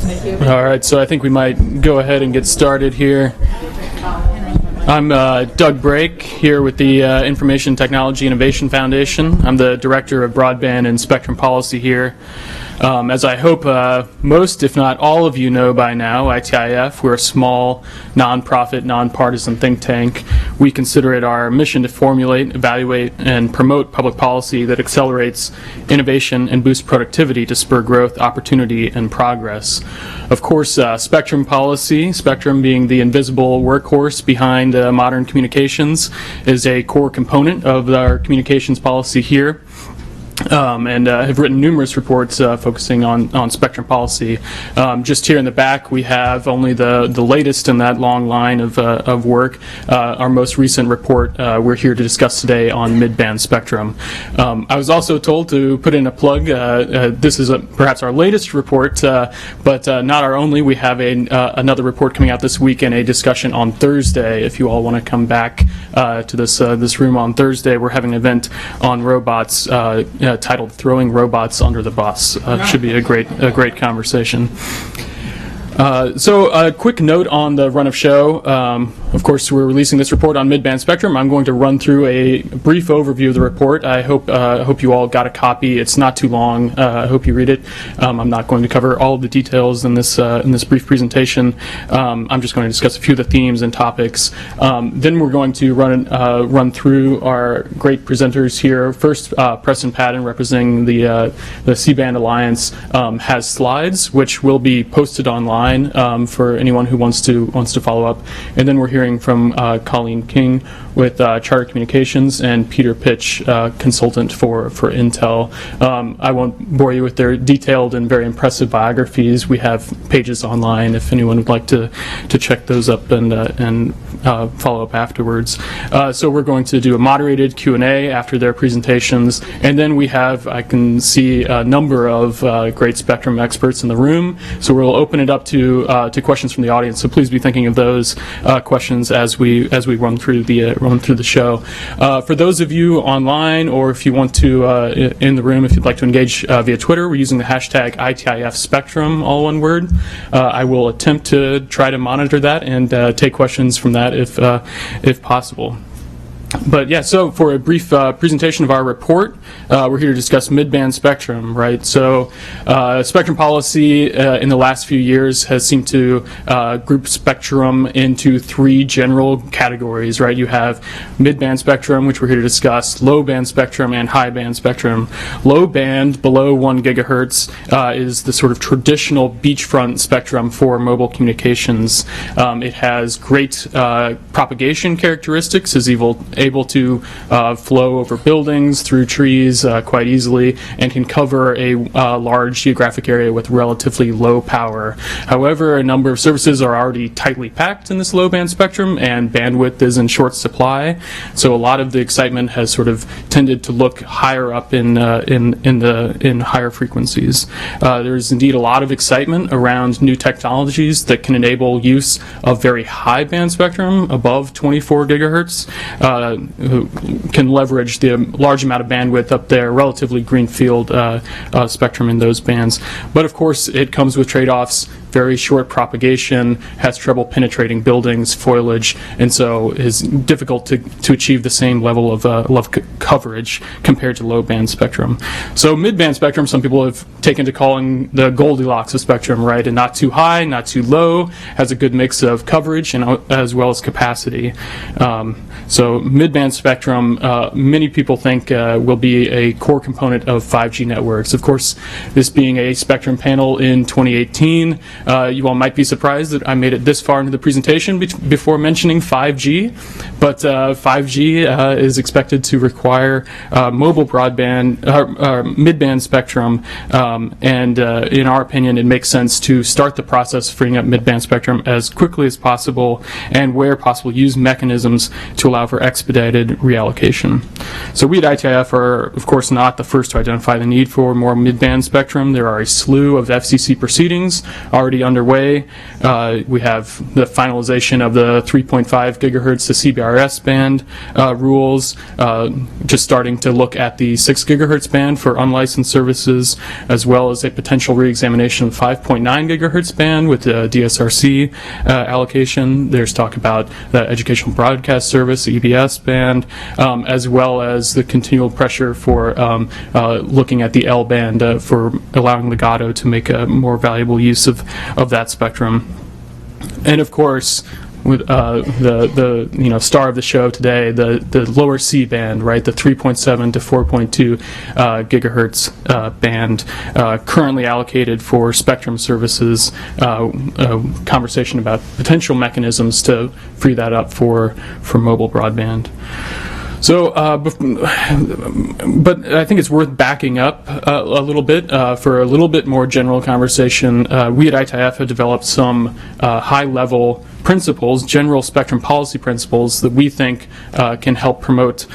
All right, so I think we might go ahead and get started here. I'm Doug Brake here with the Information Technology Innovation Foundation. I'm the Director of Broadband and Spectrum Policy here. As I hope most, if not all of you know by now, ITIF, we're a small, nonprofit, nonpartisan think tank. We consider it our mission to formulate, evaluate, and promote public policy that accelerates innovation and boosts productivity to spur growth, opportunity, and progress. Of course, spectrum policy, spectrum being the invisible workhorse behind modern communications, is a core component of our communications policy here. And have written numerous reports focusing on spectrum policy. Just here in the back, we have only the latest in that long line of work. Our most recent report we're here to discuss today on mid-band spectrum. I was also told to put in a plug. This is perhaps our latest report, but not our only. We have another report coming out this week and a discussion on Thursday. If you all want to come back to this room on Thursday, we're having an event on robots titled "Throwing Robots Under the Bus." Should be a great conversation. So a quick note on the run of show. Of course, we're releasing this report on mid-band spectrum. I'm going to run through a brief overview of the report. I hope you all got a copy. It's not too long. I hope you read it. I'm not going to cover all of the details in this brief presentation. I'm just going to discuss a few of the themes and topics. Then we're going to run through our great presenters here. First, Preston Patton, representing the C-band Alliance, has slides which will be posted online for anyone who wants to follow up. And then we're hearing from Colleen King with Charter Communications and Peter Pitch, consultant for Intel. I won't bore you with their detailed and very impressive biographies. We have pages online if anyone would like to check those up and follow up afterwards. So we're going to do a moderated Q&A after their presentations, and then we have, I can see, a number of great spectrum experts in the room. So we'll open it up to questions from the audience. So please be thinking of those questions as we run through the show. For those of you online, or if you want to in the room, if you'd like to engage via Twitter, we're using the hashtag ITIFspectrum, all one word. I will attempt to try to monitor that and take questions from that if possible. But yeah, so for a brief presentation of our report, we're here to discuss mid-band spectrum, right? So spectrum policy in the last few years has seemed to group spectrum into three general categories, right? You have mid-band spectrum, which we're here to discuss, low-band spectrum, and high-band spectrum. Low band, below 1 gigahertz, is the sort of traditional beachfront spectrum for mobile communications. It has great propagation characteristics, is able to flow over buildings, through trees quite easily, and can cover a large geographic area with relatively low power. However, a number of services are already tightly packed in this low band spectrum, and bandwidth is in short supply. So a lot of the excitement has sort of tended to look higher up in higher frequencies. There's indeed a lot of excitement around new technologies that can enable use of very high band spectrum above 24 gigahertz. Who can leverage the large amount of bandwidth up there, relatively greenfield spectrum in those bands. But of course, it comes with trade-offs. Very short propagation, has trouble penetrating buildings, foliage, and so is difficult to achieve the same level of coverage compared to low band spectrum. So mid-band spectrum, some people have taken to calling the Goldilocks of spectrum, right? And not too high, not too low, has a good mix of coverage and as well as capacity. So mid-band spectrum, many people think will be a core component of 5G networks. Of course, this being a spectrum panel in 2018, you all might be surprised that I made it this far into the presentation before mentioning 5G, but 5G is expected to require mobile broadband, mid-band spectrum, and in our opinion, it makes sense to start the process of freeing up mid-band spectrum as quickly as possible, and where possible, use mechanisms to allow for expedited reallocation. So we at ITIF are, of course, not the first to identify the need for more mid-band spectrum. There are a slew of FCC proceedings already already underway. We have the finalization of the 3.5 gigahertz to CBRS band rules, just starting to look at the 6 gigahertz band for unlicensed services, as well as a potential re-examination of 5.9 gigahertz band with the DSRC allocation. There's talk about the educational broadcast service, the EBS band, as well as the continual pressure for looking at the L band for allowing Legato to make a more valuable use of that spectrum. And of course, with the star of the show today, the lower C band, right, the 3.7 to 4.2 gigahertz band, currently allocated for spectrum services. Conversation about potential mechanisms to free that up for mobile broadband. So, but I think it's worth backing up a little bit for a little bit more general conversation. We at ITIF have developed some high-level principles, general spectrum policy principles that we think can help promote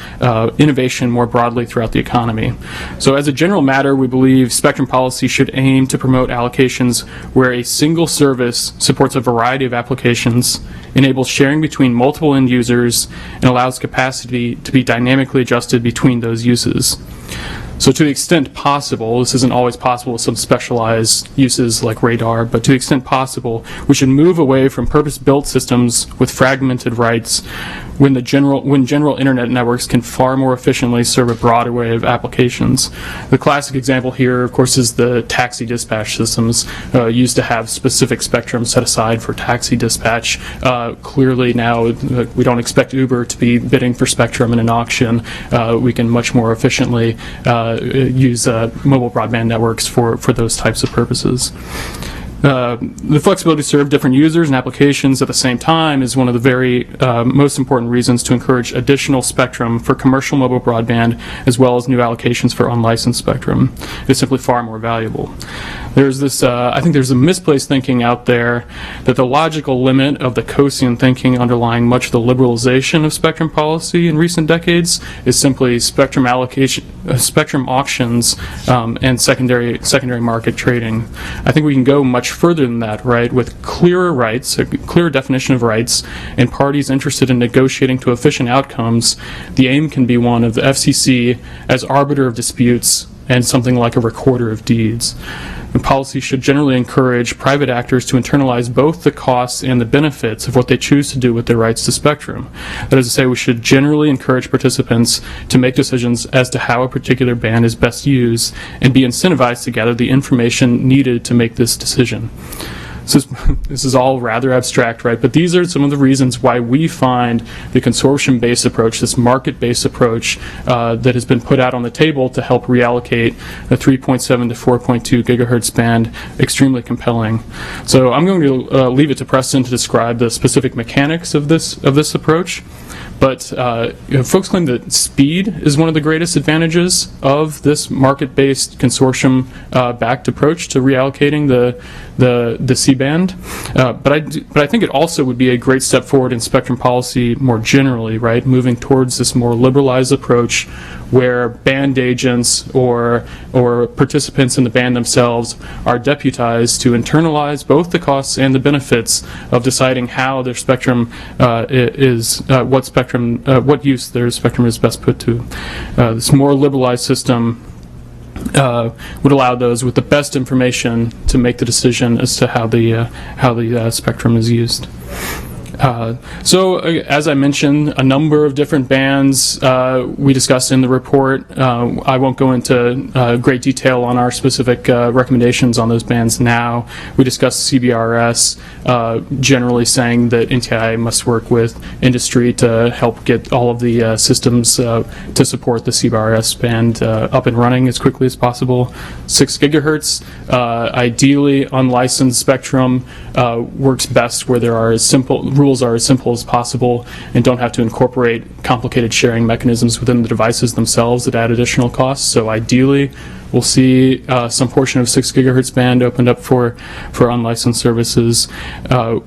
innovation more broadly throughout the economy. So as a general matter, we believe spectrum policy should aim to promote allocations where a single service supports a variety of applications, enables sharing between multiple end users, and allows capacity to be dynamically adjusted between those uses. So to the extent possible, this isn't always possible with some specialized uses like radar, but to the extent possible, we should move away from purpose-built systems with fragmented rights when general internet networks can far more efficiently serve a broad array of applications. The classic example here, of course, is the taxi dispatch systems used to have specific spectrum set aside for taxi dispatch. Clearly now, we don't expect Uber to be bidding for spectrum in an auction. We can much more efficiently use mobile broadband networks for those types of purposes. The flexibility to serve different users and applications at the same time is one of the very most important reasons to encourage additional spectrum for commercial mobile broadband, as well as new allocations for unlicensed spectrum. It's simply far more valuable. There's this, I think there's a misplaced thinking out there that the logical limit of the Coasian thinking underlying much of the liberalization of spectrum policy in recent decades is simply spectrum allocation, spectrum auctions, and secondary market trading. I think we can go much further than that, right? With clearer rights, a clearer definition of rights, and parties interested in negotiating to efficient outcomes, the aim can be one of the FCC as arbiter of disputes and something like a recorder of deeds. And policy should generally encourage private actors to internalize both the costs and the benefits of what they choose to do with their rights to spectrum. That is to say, we should generally encourage participants to make decisions as to how a particular band is best used and be incentivized to gather the information needed to make this decision. This is all rather abstract, right? But these are some of the reasons why we find the consortium-based approach, this market-based approach that has been put out on the table to help reallocate the 3.7 to 4.2 gigahertz band extremely compelling. So I'm going to leave it to Preston to describe the specific mechanics of this approach. But folks claim that speed is one of the greatest advantages of this market-based consortium-backed approach to reallocating the C-band. But I think it also would be a great step forward in spectrum policy more generally, right? Moving towards this more liberalized approach where band agents or participants in the band themselves are deputized to internalize both the costs and the benefits of deciding how their spectrum what use their spectrum is best put to. This more liberalized system would allow those with the best information to make the decision as to how the spectrum is used. So, as I mentioned, a number of different bands we discussed in the report. I won't go into great detail on our specific recommendations on those bands now. We discussed CBRS, generally saying that NTIA must work with industry to help get all of the systems to support the CBRS band up and running as quickly as possible. 6 gigahertz, ideally unlicensed spectrum, works best where there are rules are as simple as possible and don't have to incorporate complicated sharing mechanisms within the devices themselves that add additional costs. So ideally, we'll see some portion of 6 gigahertz band opened up for unlicensed services.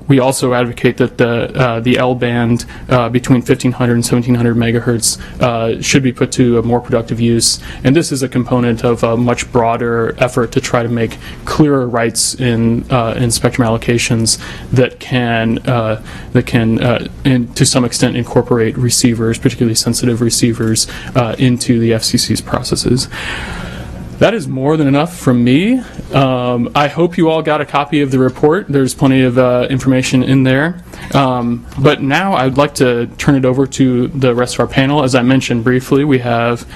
We also advocate that the L band between 1500 and 1700 megahertz should be put to a more productive use, and this is a component of a much broader effort to try to make clearer rights in spectrum allocations that can and to some extent incorporate receivers, particularly sensitive receivers, into the FCC's processes. That is more than enough from me. I hope you all got a copy of the report. There's plenty of information in there. But now I'd like to turn it over to the rest of our panel. As I mentioned briefly, we have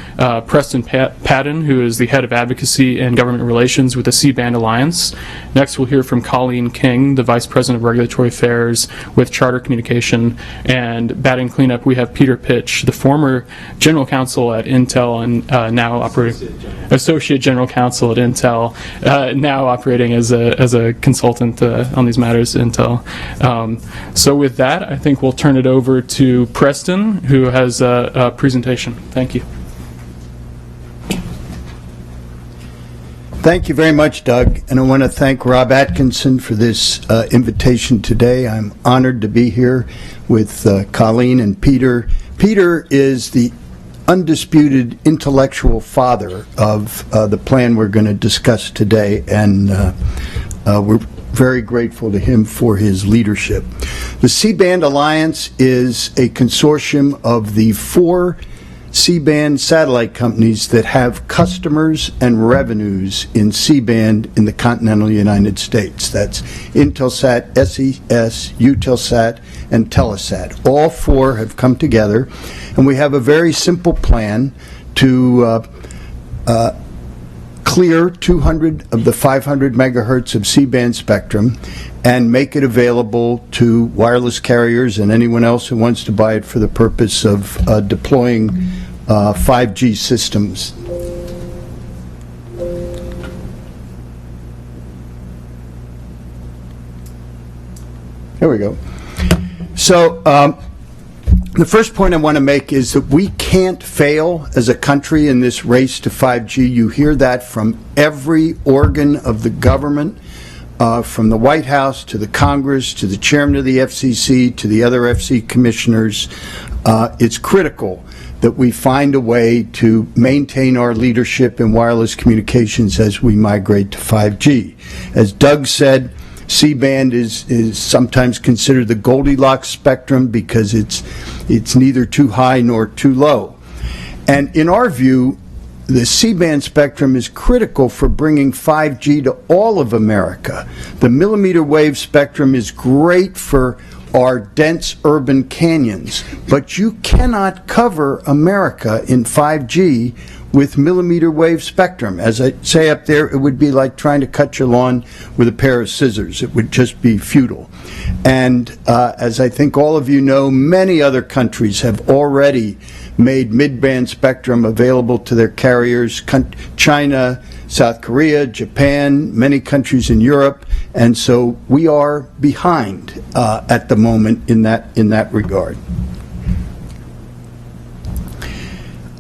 Preston Patton, who is the head of advocacy and government relations with the C-Band Alliance. Next, we'll hear from Colleen King, the vice president of regulatory affairs with Charter Communication. And batting cleanup, we have Peter Pitch, the former general counsel at Intel and now operating associate general counsel at Intel, now operating as a consultant on these matters at Intel. So with that, I think we'll turn it over to Preston, who has a presentation. Thank you. Thank you very much, Doug, and I want to thank Rob Atkinson for this invitation today. I'm honored to be here with Colleen and Peter. Peter is the undisputed intellectual father of the plan we're going to discuss today, and we're very grateful to him for his leadership. The C-Band Alliance is a consortium of the 4 C-Band satellite companies that have customers and revenues in C-Band in the continental United States. That's Intelsat, SES, Eutelsat, and Telesat. All 4 have come together, and we have a very simple plan to clear 200 of the 500 megahertz of C-band spectrum and make it available to wireless carriers and anyone else who wants to buy it for the purpose of deploying 5G systems. There we go. So the first point I want to make is that we can't fail as a country in this race to 5G. You hear that from every organ of the government, from the White House to the Congress to the chairman of the FCC to the other FC commissioners. It's critical that we find a way to maintain our leadership in wireless communications as we migrate to 5G. As Doug said, C-band is sometimes considered the Goldilocks spectrum because it's neither too high nor too low. And in our view, the C-band spectrum is critical for bringing 5G to all of America. The millimeter wave spectrum is great for our dense urban canyons, but you cannot cover America in 5G with millimeter wave spectrum. As I say up there, it would be like trying to cut your lawn with a pair of scissors. It would just be futile. And as I think all of you know, many other countries have already made mid-band spectrum available to their carriers. China, South Korea, Japan, many countries in Europe, and so we are behind at the moment in that regard.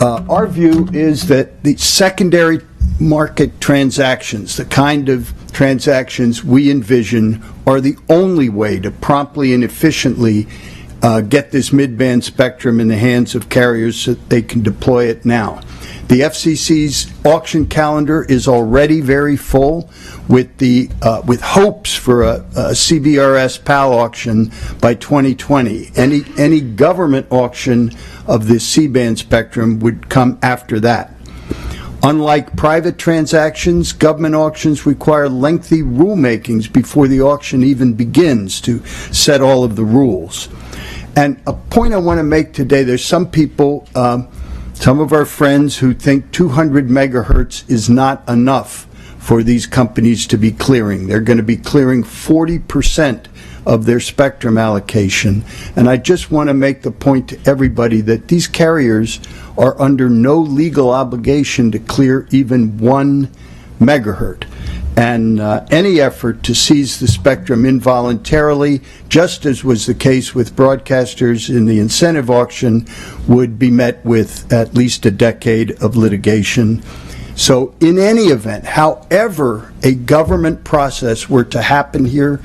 Our view is that the secondary market transactions, the kind of transactions we envision, are the only way to promptly and efficiently get this mid-band spectrum in the hands of carriers so that they can deploy it now. The FCC's auction calendar is already very full with hopes for a CBRS PAL auction by 2020. Any government auction of this C-band spectrum would come after that. Unlike private transactions, government auctions require lengthy rulemakings before the auction even begins to set all of the rules. And a point I want to make today, there's some people, some of our friends who think 200 megahertz is not enough for these companies to be clearing. They're going to be clearing 40% of their spectrum allocation. And I just want to make the point to everybody that these carriers are under no legal obligation to clear even 1 megahertz. And any effort to seize the spectrum involuntarily, just as was the case with broadcasters in the incentive auction, would be met with at least a decade of litigation. So in any event, however a government process were to happen here,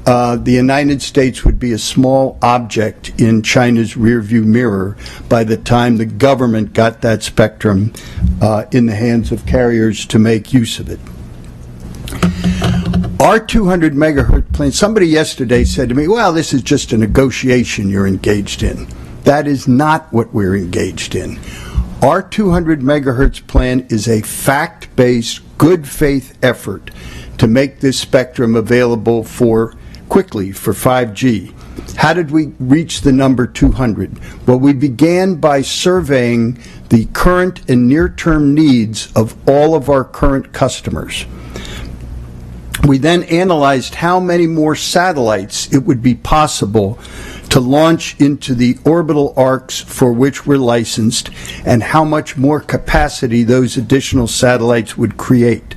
the United States would be a small object in China's rearview mirror by the time the government got that spectrum in the hands of carriers to make use of it. Our 200 megahertz plan, somebody yesterday said to me, well, this is just a negotiation you're engaged in. That is not what we're engaged in. Our 200 megahertz plan is a fact-based, good faith effort to make this spectrum available quickly for 5G. How did we reach the number 200? Well, we began by surveying the current and near-term needs of all of our current customers. We then analyzed how many more satellites it would be possible to launch into the orbital arcs for which we're licensed, and how much more capacity those additional satellites would create.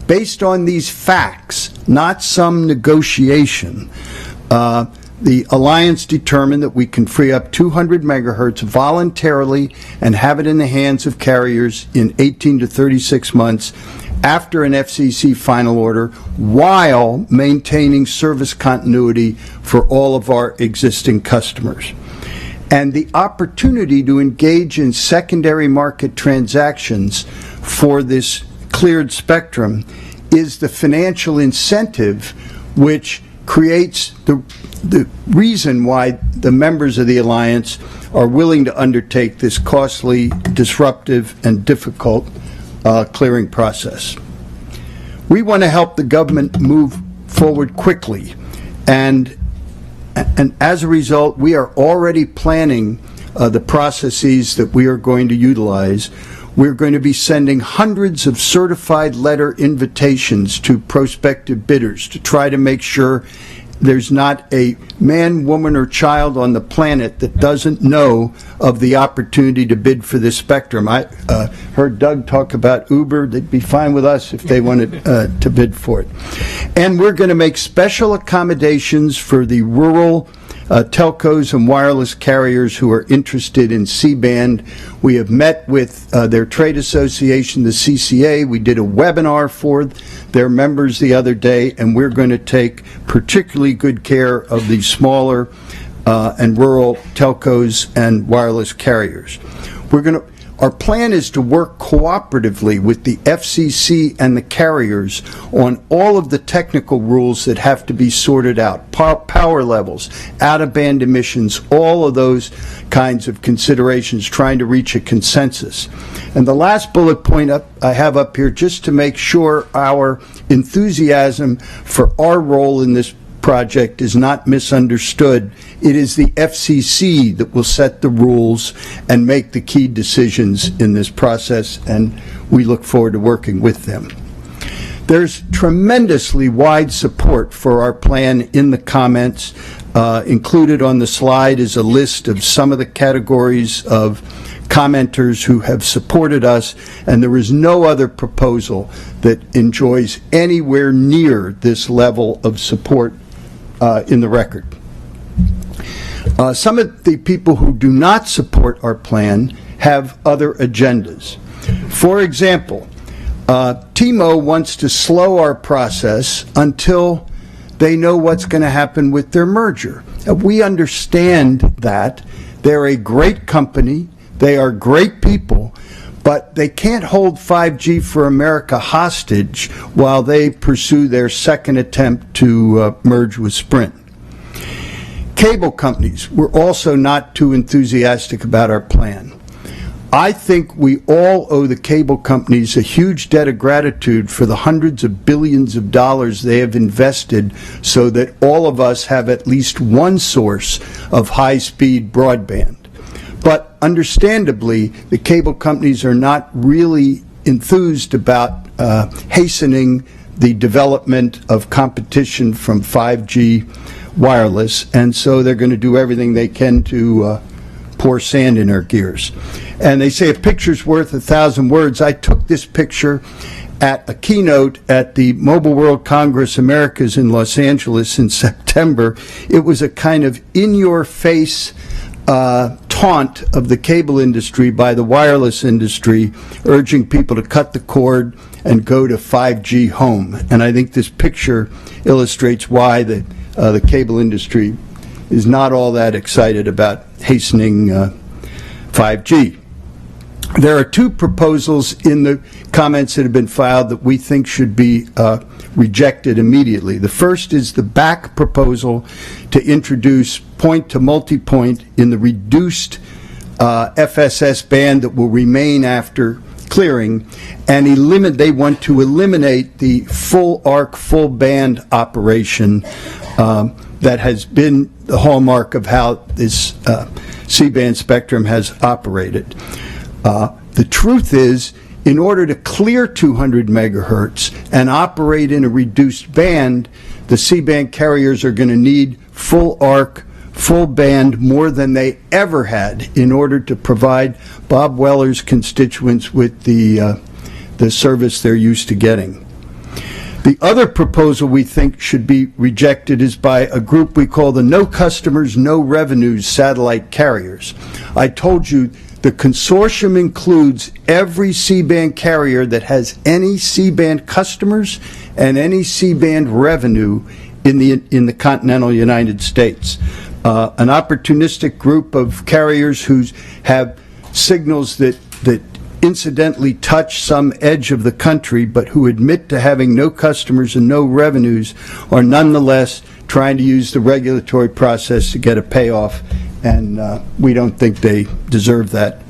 Based on these facts, not some negotiation, the Alliance determined that we can free up 200 megahertz voluntarily and have it in the hands of carriers in 18 to 36 months after an FCC final order, while maintaining service continuity for all of our existing customers. And the opportunity to engage in secondary market transactions for this cleared spectrum is the financial incentive which creates the reason why the members of the Alliance are willing to undertake this costly, disruptive, and difficult clearing process. We want to help the government move forward quickly, and as a result, we are already planning the processes that we are going to utilize. We're going to be sending hundreds of certified letter invitations to prospective bidders to try to make sure there's not a man, woman, or child on the planet that doesn't know of the opportunity to bid for this spectrum. I heard Doug talk about Uber. They'd be fine with us if they wanted to bid for it. And we're going to make special accommodations for the rural telcos and wireless carriers who are interested in C-band. We have met with their trade association, the CCA. We did a webinar for their members the other day, and we're going to take particularly good care of the smaller and rural telcos and wireless carriers. Our plan is to work cooperatively with the FCC and the carriers on all of the technical rules that have to be sorted out, power levels, out-of-band emissions, all of those kinds of considerations, trying to reach a consensus. And the last bullet point I have up here, just to make sure our enthusiasm for our role in this project is not misunderstood. It is the FCC that will set the rules and make the key decisions in this process, and we look forward to working with them. There's tremendously wide support for our plan in the comments. Included on the slide is a list of some of the categories of commenters who have supported us, and there is no other proposal that enjoys anywhere near this level of support in the record. Some of the people who do not support our plan have other agendas. For example, TMO wants to slow our process until they know what's going to happen with their merger. We understand that. They're a great company. They are great people. But they can't hold 5G for America hostage while they pursue their second attempt to merge with Sprint. Cable companies were also not too enthusiastic about our plan. I think we all owe the cable companies a huge debt of gratitude for the hundreds of billions of dollars they have invested so that all of us have at least one source of high-speed broadband. But understandably, the cable companies are not really enthused about hastening the development of competition from 5G wireless, and so they're going to do everything they can to pour sand in our gears. And they say a picture's worth 1,000 words. I took this picture at a keynote at the Mobile World Congress Americas in Los Angeles in September. It was a kind of in-your-face taunt of the cable industry by the wireless industry, urging people to cut the cord and go to 5G home. And I think this picture illustrates why the cable industry is not all that excited about hastening 5G. There are two proposals in the comments that have been filed that we think should be rejected immediately. The first is the back proposal to introduce point to multipoint in the reduced FSS band that will remain after clearing, and they want to eliminate the full arc, full band operation that has been the hallmark of how this C-band spectrum has operated. The truth is, in order to clear 200 megahertz and operate in a reduced band, the C-band carriers are going to need full arc, full band more than they ever had in order to provide Bob Weller's constituents with the service they're used to getting. The other proposal we think should be rejected is by a group we call the No Customers, No Revenues satellite carriers. I told you the consortium includes every C-band carrier that has any C-band customers and any C-band revenue in the continental United States. An opportunistic group of carriers who have signals that incidentally touch some edge of the country, but who admit to having no customers and no revenues, are nonetheless trying to use the regulatory process to get a payoff, and we don't think they deserve that.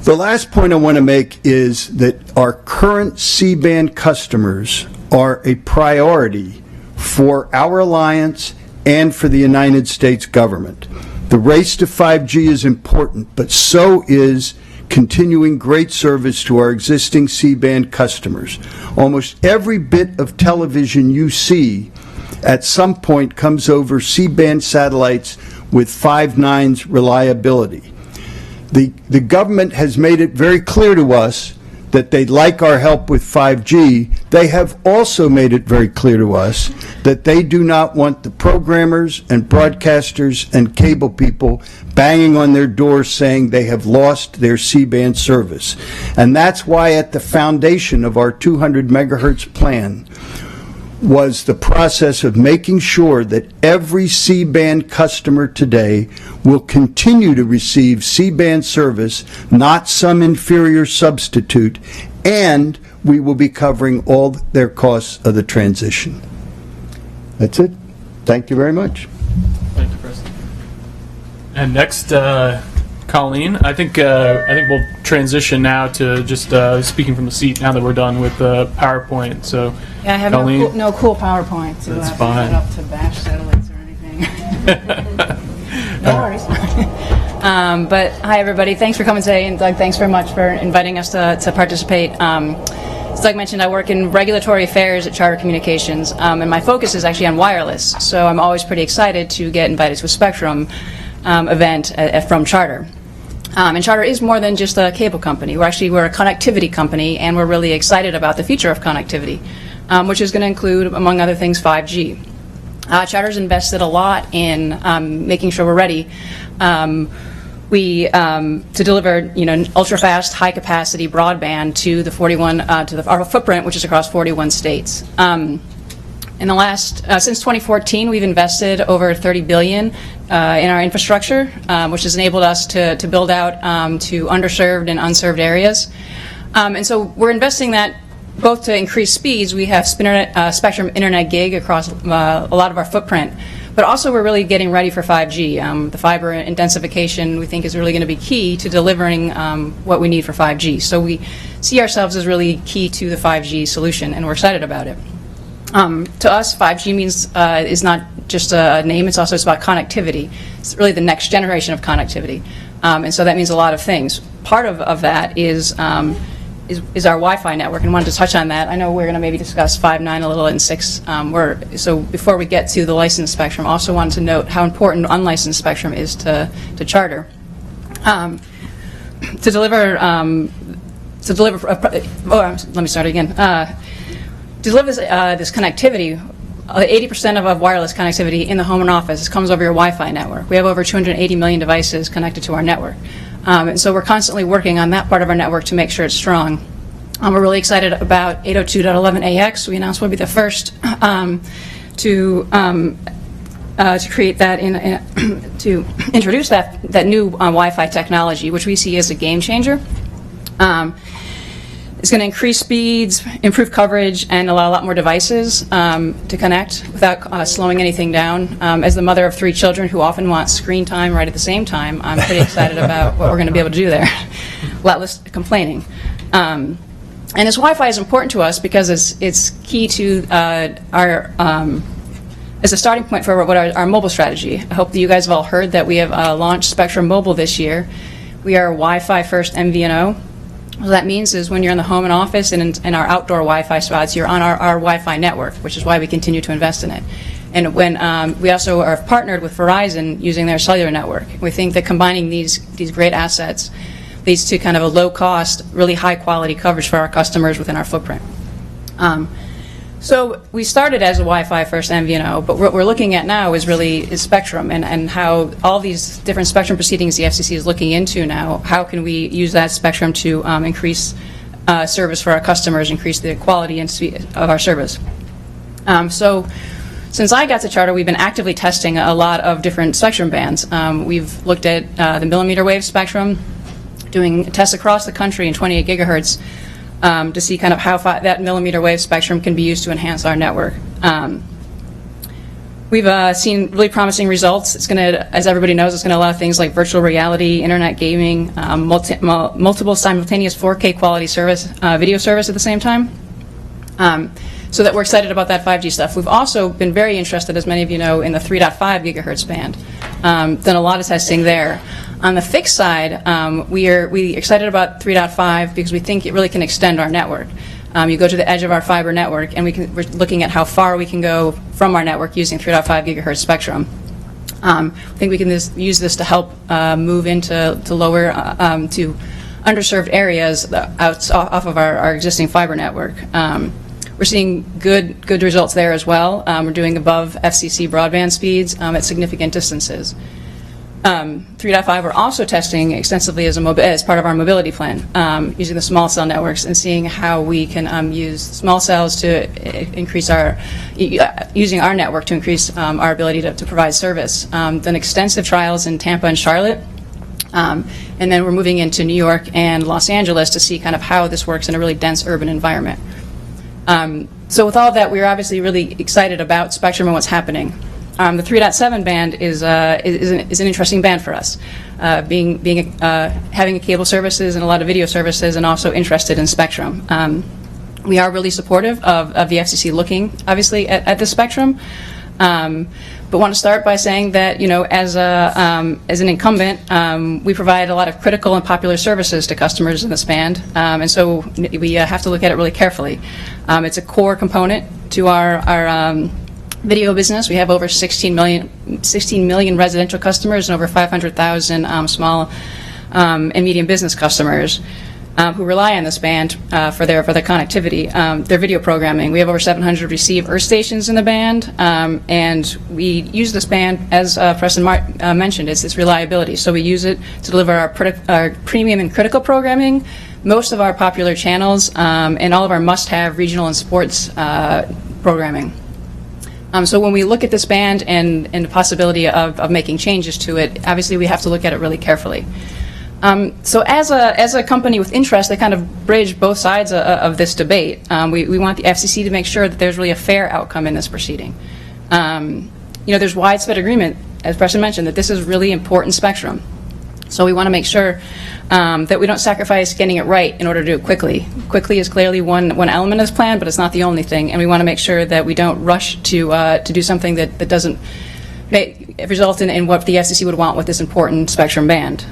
The last point I want to make is that our current C-band customers are a priority for our alliance and for the United States government. The race to 5G is important, but so is continuing great service to our existing C-band customers. Almost every bit of television you see at some point comes over C-band satellites with 5 nines reliability. The government has made it very clear to us that they'd like our help with 5G. They have also made it very clear to us that they do not want the programmers and broadcasters and cable people banging on their doors saying they have lost their C-band service. And that's why at the foundation of our 200 megahertz plan was the process of making sure that every C-band customer today will continue to receive C-band service, not some inferior substitute, and we will be covering all their costs of the transition. That's it. Thank you very much. Thank you, President. And next, Colleen, I think we'll transition now to just speaking from the seat now that we're done with the PowerPoint. So, yeah, I have Colleen, no cool PowerPoint, so that's I have fine. to set up to bash satellites or anything. No worries. But hi, everybody. Thanks for coming today, and Doug, thanks very much for inviting us to participate. As Doug mentioned, I work in regulatory affairs at Charter Communications, and my focus is actually on wireless. So I'm always pretty excited to get invited to a Spectrum event from Charter. And Charter is more than just a cable company. We're a connectivity company, and we're really excited about the future of connectivity, which is going to include, among other things, 5G. Charter's invested a lot in making sure we're ready to deliver, ultra-fast, high-capacity broadband to the our footprint, which is across 41 states. In the last, since 2014, we've invested over $30 billion in our infrastructure, which has enabled us to build out to underserved and unserved areas. And so we're investing that both to increase speeds. We have Spectrum Internet Gig across a lot of our footprint, but also we're really getting ready for 5G. The fiber intensification, we think, is really going to be key to delivering what we need for 5G. So we see ourselves as really key to the 5G solution, and we're excited about it. To us, 5G is not just a name, it's about connectivity. It's really the next generation of connectivity. And so that means a lot of things. Part of that is our Wi-Fi network, and wanted to touch on that. I know we're going to maybe discuss 5.9 a little and 6. So before we get to the licensed spectrum, also wanted to note how important unlicensed spectrum is to Charter. Let me start again. To deliver this connectivity, 80% of wireless connectivity in the home and office comes over your Wi-Fi network. We have over 280 million devices connected to our network. And so we're constantly working on that part of our network to make sure it's strong. We're really excited about 802.11ax. We announced we'll be the first to create that, to introduce that new Wi-Fi technology, which we see as a game changer. It's going to increase speeds, improve coverage, and allow a lot more devices to connect without slowing anything down. As the mother of 3 children who often want screen time right at the same time, I'm pretty excited about what we're going to be able to do there. A lot less complaining. And this Wi-Fi is important to us because it's key to our as a starting point for what our mobile strategy. I hope that you guys have all heard that we have launched Spectrum Mobile this year. We are Wi-Fi first MVNO. What that means is when you're in the home and office and in our outdoor Wi-Fi spots, you're on our Wi-Fi network, which is why we continue to invest in it. And when we also are partnered with Verizon using their cellular network. We think that combining these great assets leads to kind of a low-cost, really high-quality coverage for our customers within our footprint. So we started as a Wi-Fi first MVNO, but what we're looking at now is spectrum and how all these different spectrum proceedings the FCC is looking into now, how can we use that spectrum to increase service for our customers, increase the quality and speed of our service. So since I got to Charter, we've been actively testing a lot of different spectrum bands. We've looked at the millimeter wave spectrum, doing tests across the country in 28 gigahertz, to see kind of how that millimeter wave spectrum can be used to enhance our network. We've seen really promising results. It's going to, as everybody knows, it's going to allow things like virtual reality, internet gaming, multiple simultaneous 4K quality service, video service at the same time. So that we're excited about that 5G stuff. We've also been very interested, as many of you know, in the 3.5 gigahertz band. Done a lot of testing there. On the fixed side, we're excited about 3.5 because we think it really can extend our network. You go to the edge of our fiber network, and we're looking at how far we can go from our network using 3.5 gigahertz spectrum. I think we can use this to help move into lower, to underserved areas off of our existing fiber network. We're seeing good results there as well. We're doing above FCC broadband speeds at significant distances. 3.5 we're also testing extensively as part of our mobility plan, using the small cell networks and seeing how we can use small cells to increase using our network to increase our ability to provide service. Done extensive trials in Tampa and Charlotte. And then we're moving into New York and Los Angeles to see kind of how this works in a really dense urban environment. So with all of that, we're obviously really excited about spectrum and what's happening. The 3.7 band is an interesting band for us, having a cable services and a lot of video services, and also interested in spectrum. We are really supportive of the FCC looking, obviously, at the spectrum, but want to start by saying that, you know, as an incumbent, we provide a lot of critical and popular services to customers in this band, and so we have to look at it really carefully. It's a core component to our video business. We have over 16 million residential customers and over 500,000 small and medium business customers who rely on this band for their connectivity, their video programming. We have over 700 receive earth stations in the band, and we use this band, as Preston mentioned, it's its reliability. So we use it to deliver our premium and critical programming, most of our popular channels, and all of our must-have regional and sports programming. So when we look at this band and the possibility of making changes to it, obviously we have to look at it really carefully. So as a company with interest, they kind of bridge both sides of this debate. We want the FCC to make sure that there's really a fair outcome in this proceeding. You know, there's widespread agreement, as Preston mentioned, that this is really important spectrum. So we want to make sure that we don't sacrifice getting it right in order to do it quickly. Quickly is clearly one element of this plan, but it's not the only thing. And we want to make sure that we don't rush to do something that doesn't result in what the FCC would want with this important spectrum band.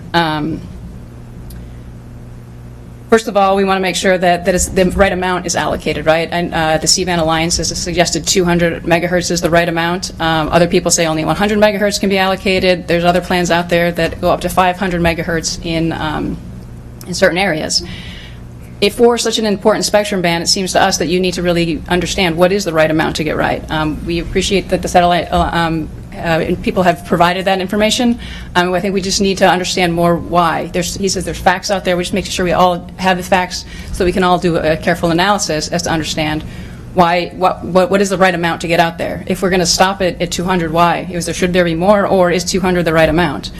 First of all, we want to make sure that the right amount is allocated, right? And the C-band Alliance has suggested 200 megahertz is the right amount. Other people say only 100 megahertz can be allocated. There's other plans out there that go up to 500 megahertz in certain areas. if for such an important spectrum band, it seems to us that you need to really understand what is the right amount to get right. We appreciate that the satellite people have provided that information. I think we just need to understand more why. He says there's facts out there. We're just making sure we all have the facts so we can all do a careful analysis as to understand why, what is the right amount to get out there. If we're going to stop it at 200, why? Should there be more, or is 200 the right amount?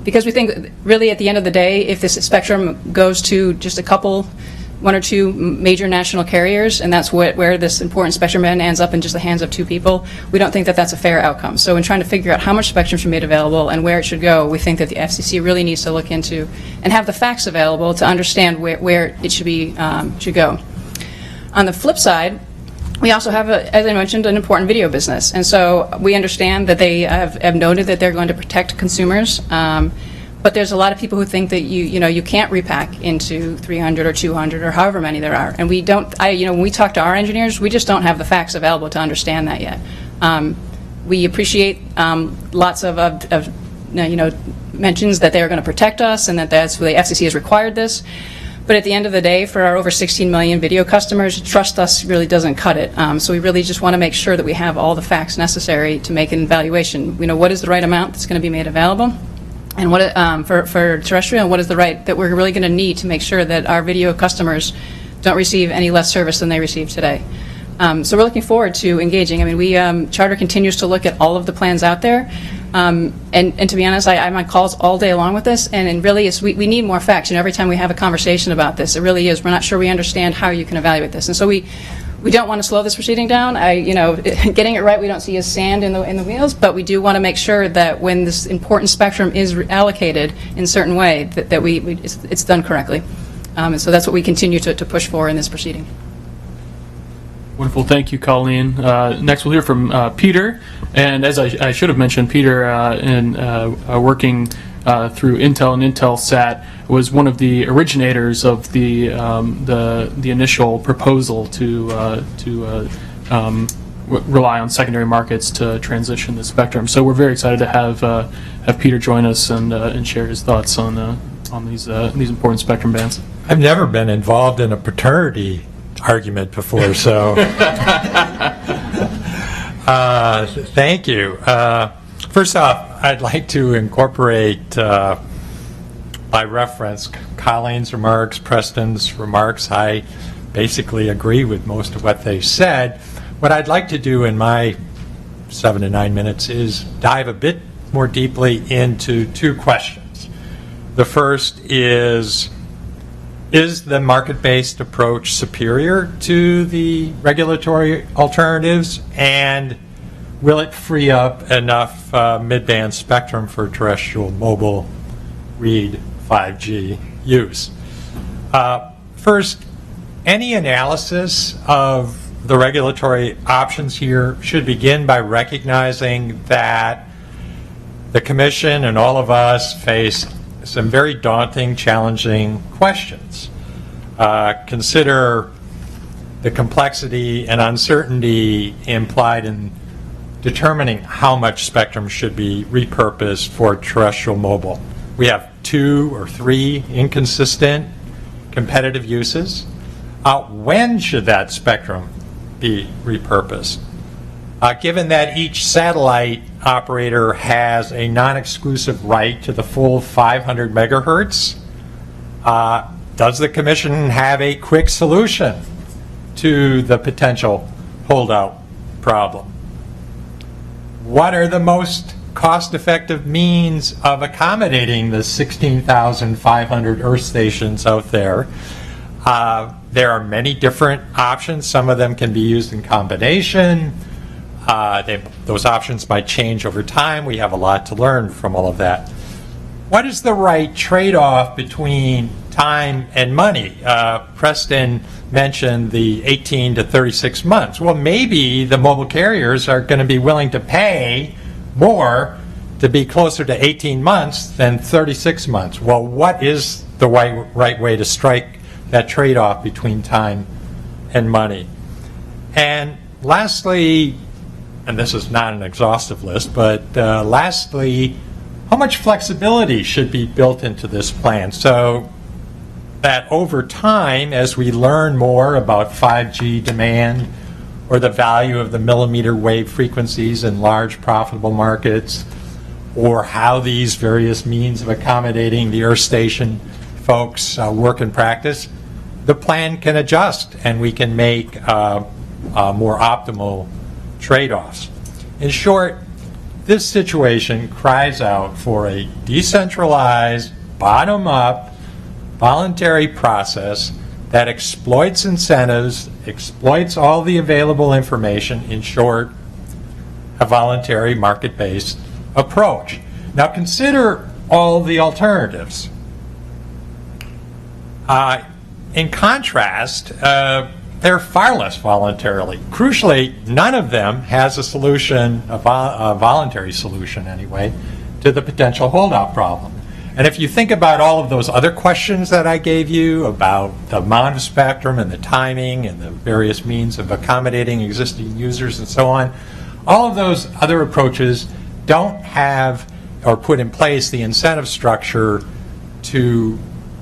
Because we think, really, at the end of the day, if this spectrum goes to just one or two major national carriers, and that's where this important spectrum band ends up in just the hands of two people, we don't think that that's a fair outcome. So in trying to figure out how much spectrum should be made available and where it should go, we think that the FCC really needs to look into and have the facts available to understand where it should go. On the flip side, we also have, as I mentioned, an important video business. And so we understand that they have noted that they're going to protect consumers. But there's a lot of people who think that you can't repack into 300 or 200 or however many there are. And we don't, when we talk to our engineers, we just don't have the facts available to understand that yet. We appreciate lots of mentions that they're going to protect us and that's the FCC has required this. But at the end of the day, for our over 16 million video customers, trust us really doesn't cut it. So we really just want to make sure that we have all the facts necessary to make an evaluation. We know what is the right amount that's going to be made available, and what for terrestrial, and what is the right that we're really going to need to make sure that our video customers don't receive any less service than they receive today. So we're looking forward to engaging. I mean, Charter continues to look at all of the plans out there. And to be honest, I'm on calls all day long with this, and really we need more facts. Every time we have a conversation about this, it really is, we're not sure we understand how you can evaluate this. And so we don't want to slow this proceeding down. Getting it right we don't see as sand in the wheels, but we do want to make sure that when this important spectrum is allocated in a certain way, that it's done correctly. And so that's what we continue to push for in this proceeding. Wonderful. Thank you, Colleen. Next, we'll hear from Peter. And as I should have mentioned, Peter, in working through Intel and Intelsat, was one of the originators of the initial proposal to rely on secondary markets to transition the spectrum. So we're very excited to have Peter join us and share his thoughts on these important spectrum bands. I've never been involved in a paternity argument before, so thank you. First off, I'd like to incorporate by reference Colleen's remarks, Preston's remarks. I basically agree with most of what they said. What I'd like to do in my 7 to 9 minutes is dive a bit more deeply into two questions. The first is the market-based approach superior to the regulatory alternatives, and will it free up enough mid-band spectrum for terrestrial mobile read 5G use? First, any analysis of the regulatory options here should begin by recognizing that the Commission and all of us face some very daunting, challenging questions. Consider the complexity and uncertainty implied in determining how much spectrum should be repurposed for terrestrial mobile. We have 2 or 3 inconsistent competitive uses. When should that spectrum be repurposed? Given that each satellite operator has a non-exclusive right to the full 500 megahertz, does the Commission have a quick solution to the potential holdout problem? What are the most cost-effective means of accommodating the 16,500 Earth stations out there? There are many different options. Some of them can be used in combination. Those options might change over time. We have a lot to learn from all of that. What is the right trade-off between time and money? Preston mentioned the 18 to 36 months. Well, maybe the mobile carriers are going to be willing to pay more to be closer to 18 months than 36 months. Well, what is the right way to strike that trade-off between time and money? And lastly, and this is not an exhaustive list, but lastly, how much flexibility should be built into this plan? So that over time, as we learn more about 5G demand or the value of the millimeter wave frequencies in large profitable markets, or how these various means of accommodating the earth station folks work in practice, the plan can adjust and we can make more optimal trade-offs. In short, this situation cries out for a decentralized, bottom-up, voluntary process that exploits incentives, exploits all the available information, in short, a voluntary market-based approach. Now consider all the alternatives. In contrast, they're far less voluntarily. Crucially, none of them has a solution, a voluntary solution anyway, to the potential holdout problem. And if you think about all of those other questions that I gave you about the amount of spectrum and the timing and the various means of accommodating existing users and so on, all of those other approaches don't have or put in place the incentive structure to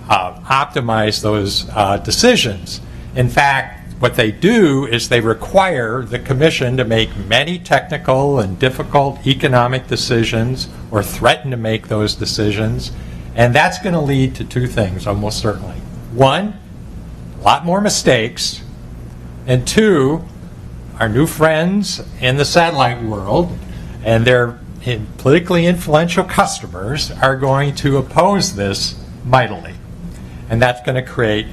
optimize those decisions. In fact, what they do is they require the Commission to make many technical and difficult economic decisions or threaten to make those decisions, and that's going to lead to two things, almost certainly. One, a lot more mistakes, and two, our new friends in the satellite world and their politically influential customers are going to oppose this mightily, and that's going to create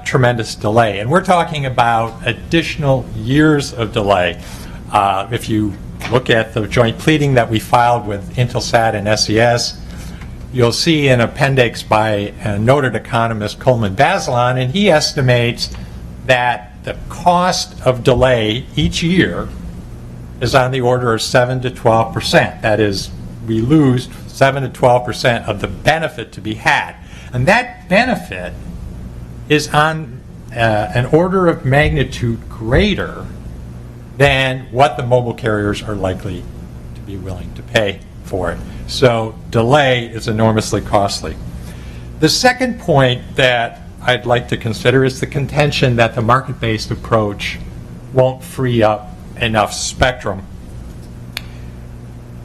tremendous delay. And we're talking about additional years of delay. If you look at the joint pleading that we filed with Intelsat and SES, you'll see an appendix by a noted economist, Coleman Bazelon, and he estimates that the cost of delay each year is on the order of 7 to 12%. That is, we lose 7 to 12% of the benefit to be had. And that benefit is on an order of magnitude greater than what the mobile carriers are likely to be willing to pay for it. So delay is enormously costly. The second point that I'd like to consider is the contention that the market-based approach won't free up enough spectrum.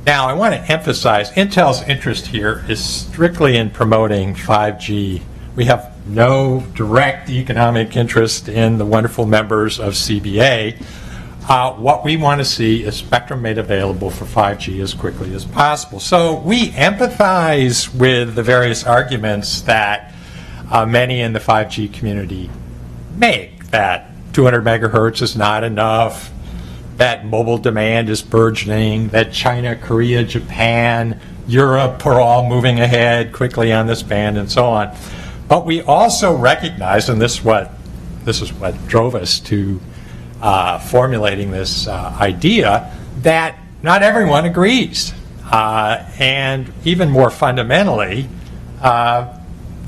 Now, I want to emphasize Intel's interest here is strictly in promoting 5G. We have no direct economic interest in the wonderful members of CBA. What we want to see is spectrum made available for 5G as quickly as possible. So we empathize with the various arguments that many in the 5G community make, that 200 megahertz is not enough, that mobile demand is burgeoning, that China, Korea, Japan, Europe are all moving ahead quickly on this band, and so on. But we also recognize, and this is what drove us to formulating this idea, that not everyone agrees. And even more fundamentally,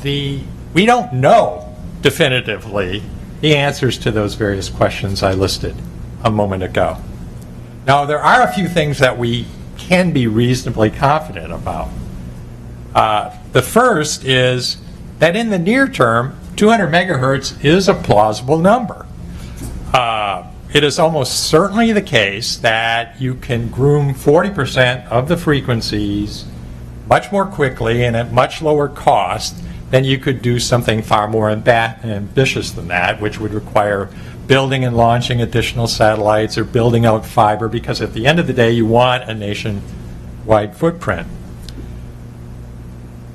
we don't know definitively the answers to those various questions I listed a moment ago. Now, there are a few things that we can be reasonably confident about. The first is that in the near term, 200 megahertz is a plausible number. It is almost certainly the case that you can groom 40% of the frequencies much more quickly and at much lower cost than you could do something far more ambitious than that, which would require building and launching additional satellites or building out fiber, because at the end of the day, you want a nationwide footprint.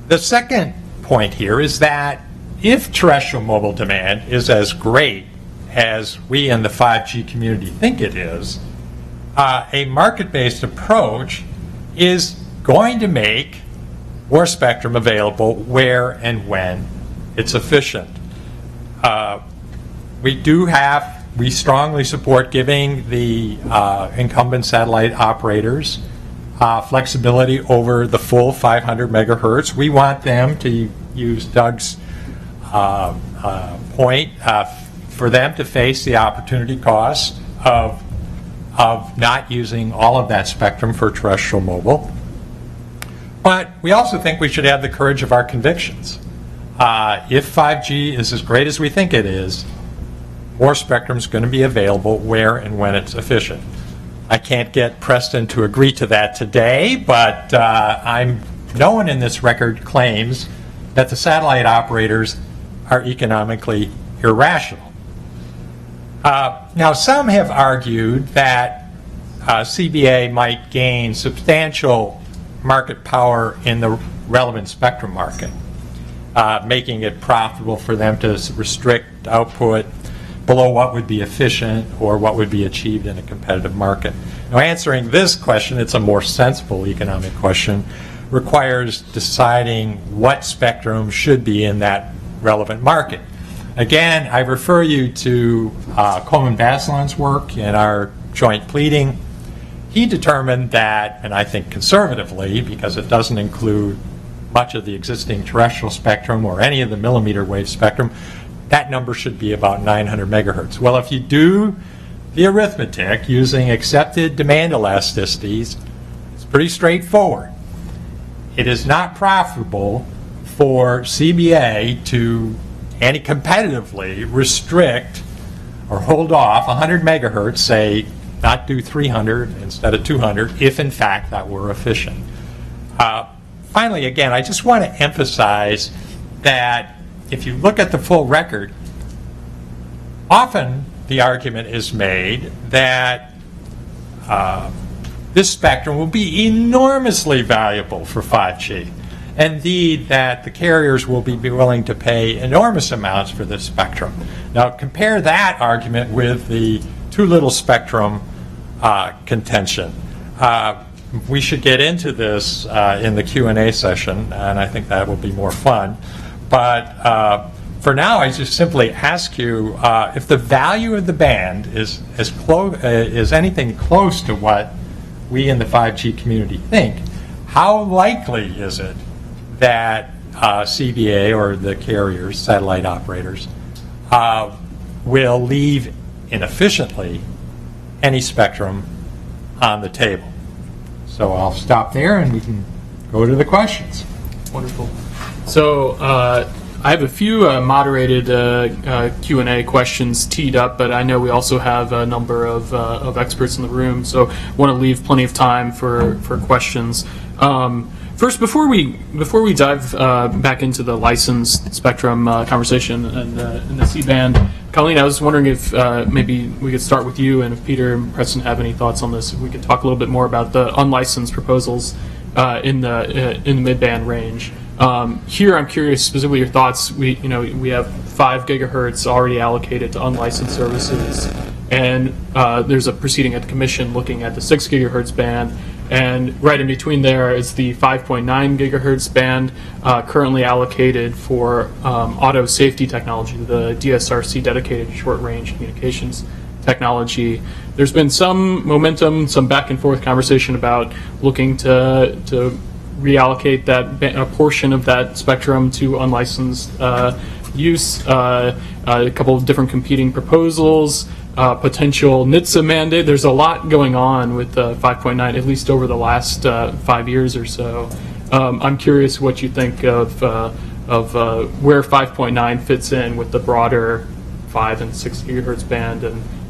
The second point here is that if terrestrial mobile demand is as great as we in the 5G community think it is, a market-based approach is going to make more spectrum available where and when it's efficient. We strongly support giving the incumbent satellite operators flexibility over the full 500 megahertz. We want them to use Doug's point, for them to face the opportunity cost of not using all of that spectrum for terrestrial mobile. But we also think we should have the courage of our convictions. If 5G is as great as we think it is, more spectrum is going to be available where and when it's efficient. I can't get Preston to agree to that today, but no one in this record claims that the satellite operators are economically irrational. Now, some have argued that CBA might gain substantial market power in the relevant spectrum market, making it profitable for them to restrict output below what would be efficient or what would be achieved in a competitive market. Now, answering this question, it's a more sensible economic question, requires deciding what spectrum should be in that relevant market. Again, I refer you to Coleman Basselin's work in our joint pleading. He determined that, and I think conservatively, because it doesn't include much of the existing terrestrial spectrum or any of the millimeter wave spectrum, that number should be about 900 megahertz. Well, if you do the arithmetic using accepted demand elasticities, it's pretty straightforward. It is not profitable for CBA to anti-competitively restrict or hold off 100 megahertz, say, not do 300 instead of 200, if in fact that were efficient. Finally, again, I just want to emphasize that if you look at the full record, often the argument is made that this spectrum will be enormously valuable for 5G. Indeed, that the carriers will be willing to pay enormous amounts for this spectrum. Now, compare that argument with the too little spectrum contention. We should get into this in the Q&A session, and I think that will be more fun. But for now, I just simply ask you if the value of the band is anything close to what we in the 5G community think, how likely is it that CBA or the carriers, satellite operators, will leave inefficiently any spectrum on the table? So I'll stop there and we can go to the questions. Wonderful. So I have a few moderated Q&A questions teed up, but I know we also have a number of experts in the room, so want to leave plenty of time for questions. First, before we dive back into the licensed spectrum conversation and the C-band, Colleen, I was wondering if maybe we could start with you, and if Peter and Preston have any thoughts on this, if we could talk a little bit more about the unlicensed proposals in the mid-band range. Here, I'm curious specifically your thoughts. We have 5 gigahertz already allocated to unlicensed services, and there's a proceeding at the commission looking at the 6 gigahertz band, and right in between there is the 5.9 gigahertz band currently allocated for auto safety technology, the DSRC dedicated short-range communications technology. There's been some momentum, some back and forth conversation about looking to reallocate a portion of that spectrum to unlicensed use. A couple of different competing proposals, potential NHTSA mandate. There's a lot going on with 5.9, at least over the last 5 years or so. I'm curious what you think of where 5.9 fits in with the broader 5 and 6 gigahertz band,